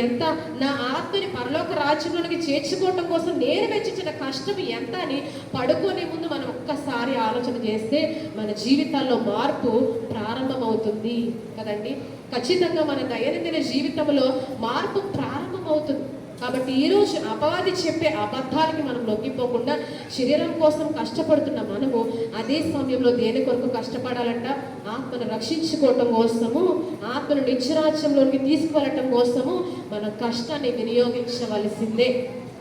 Speaker 1: ఎంత, నా ఆత్మని పరలోక రాజ్యంలోనికి చేర్చుకోవటం కోసం నేను వెచ్చించిన కష్టం ఎంత అని పడుకునే ముందు మనం ఒక్కసారి ఆలోచన చేస్తే మన జీవితాల్లో మార్పు ప్రారంభమవుతుంది కదండి. ఖచ్చితంగా మన దైనందిన జీవితంలో మార్పు ప్రారంభమవుతుంది. కాబట్టి ఈరోజు అపవాది చెప్పే అబద్ధాలకి మనం లొంగిపోకుండా శరీరం కోసం కష్టపడుతున్న మనము అదే సమయంలో దేని కొరకు కష్టపడాలంట? ఆత్మను రక్షించుకోవటం కోసము, ఆత్మను నిత్యరాజ్యంలోనికి తీసుకువెళ్ళటం కోసము మన కష్టాన్ని వినియోగించవలసిందే.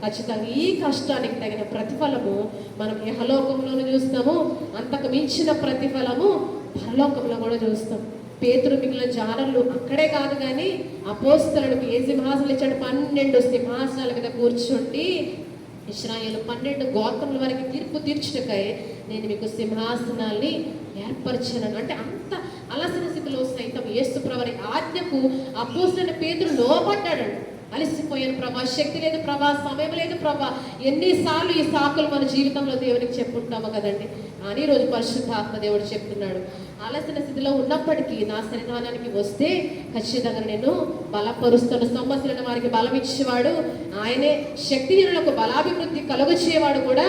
Speaker 1: ఖచ్చితంగా ఈ కష్టానికి తగిన ప్రతిఫలము మనం యహలోకంలోనూ చూస్తాము, అంతకు మించిన ప్రతిఫలము పరలోకంలో కూడా చూస్తాం. పేతురు మిగిలిన జానర్లు అక్కడే కాదు కానీ అపోస్తలులకు ఏ సింహాసనాలు ఇచ్చాడు? 12 సింహాసనాల మీద కూర్చుండి ఇశ్రాయేలు 12 గోత్రముల వరకు తీర్పు తీర్చుటకై నేను మీకు సింహాసనాల్ని ఏర్పరిచాను. అంటే అంత అలసిన స్థితిలో సైతం యేసు ప్రభుని ఆజ్ఞకు అపోస్తలుడైన పేతురు లోబడ్డాడండి. అలసిపోయాను ప్రభా, శక్తి లేదు ప్రభా, సమయం లేదు ప్రభా, ఎన్నిసార్లు ఈ సాకులు మన జీవితంలో దేవునికి చెప్పుంటాము కదండి. అని రోజు పరిశుద్ధాత్మ దేవుడు చెప్తున్నాడు, అలసిన స్థితిలో ఉన్నప్పటికీ నా సన్నిధానానికి వస్తే ఖచ్చితంగా నేను బలపరుస్తాను. సమస్యలను వారికి బలం ఇచ్చేవాడు ఆయనే, శక్తిహీనులకు బలాభివృద్ధి కలుగచేవాడు కూడా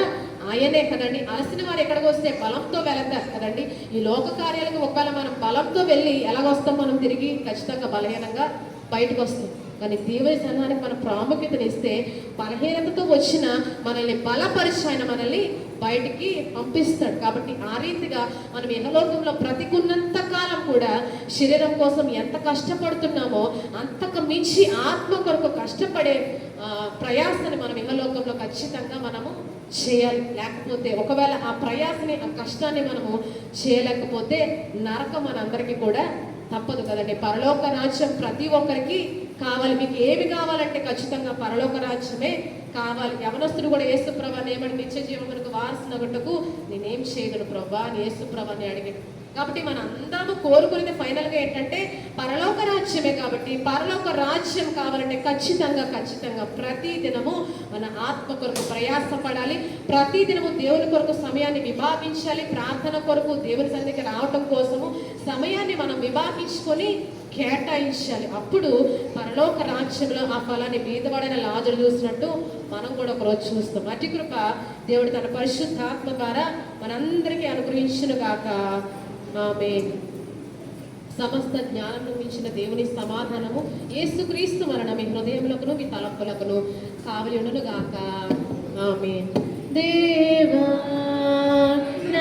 Speaker 1: ఆయనే కదండి. అలసిన వారు ఎక్కడికి వస్తే బలంతో వెళతారు కదండి. ఈ లోక కార్యాలకు ఒకవేళ మనం బలంతో వెళ్ళి ఎలాగొస్తాం? మనం తిరిగి ఖచ్చితంగా బలహీనంగా బయటకు వస్తాం. కానీ దేవుని సన్నిధానానికి మనం ప్రాముఖ్యతను ఇస్తే బలహీనతతో వచ్చిన మనల్ని బలపరిచి ఆయన మనల్ని బయటికి పంపిస్తాడు. కాబట్టి ఆ రీతిగా మనం యెహోలోకంలో బ్రతికున్నంత కాలం కూడా శరీరం కోసం ఎంత కష్టపడుతున్నామో అంతకు మించి ఆత్మ కొరకు కష్టపడే ప్రయాసాన్ని మనం యెహోలోకంలో ఖచ్చితంగా మనము చేయాలి. లేకపోతే ఒకవేళ ఆ ప్రయాసని, ఆ కష్టాన్ని మనము చేయలేకపోతే నరకం మనందరికీ కూడా తప్పదు కదండి. పరలోక రాజ్యం ప్రతి ఒక్కరికి కావాలి. మీకు ఏమి కావాలంటే ఖచ్చితంగా పరలోక రాజ్యమే కావాలి. యవనస్తుడు కూడా యేసు ప్రభువుని ఏమని, నిత్య జీవమునకు వారసునగుటకు నేనేం చేయగలను ప్రభా అని యేసు ప్రభువుని అడిగాడు. కాబట్టి మన అందరము కోరుకునేది ఫైనల్గా ఏంటంటే పరలోక రాజ్యమే. కాబట్టి పరలోక రాజ్యం కావాలంటే ఖచ్చితంగా ప్రతి దినము మన ఆత్మ కొరకు ప్రయాసపడాలి. ప్రతి దినము దేవుని కొరకు సమయాన్ని విభాగించాలి. ప్రార్థన కొరకు దేవుని సన్నిధికి రావటం కోసము సమయాన్ని మనం విభాగించుకొని కేటాయించాలి. అప్పుడు పరలోక రాజ్యంలో ఆ ఫలాన్ని బీదవాడైన లాజరు చూసినట్టు మనం కూడా ఒకరోజు చూస్తాం. అతి కృప దేవుడు తన పరిశుద్ధాత్మ ద్వారా మనందరికీ అనుగ్రహించును గాక. ఆమేన్. సమస్త జ్ఞానము మించిన దేవుని సమాధానము యేసుక్రీస్తు వలన మీ హృదయములకును మీ తలంపులకును కావలి ఉండును గాక.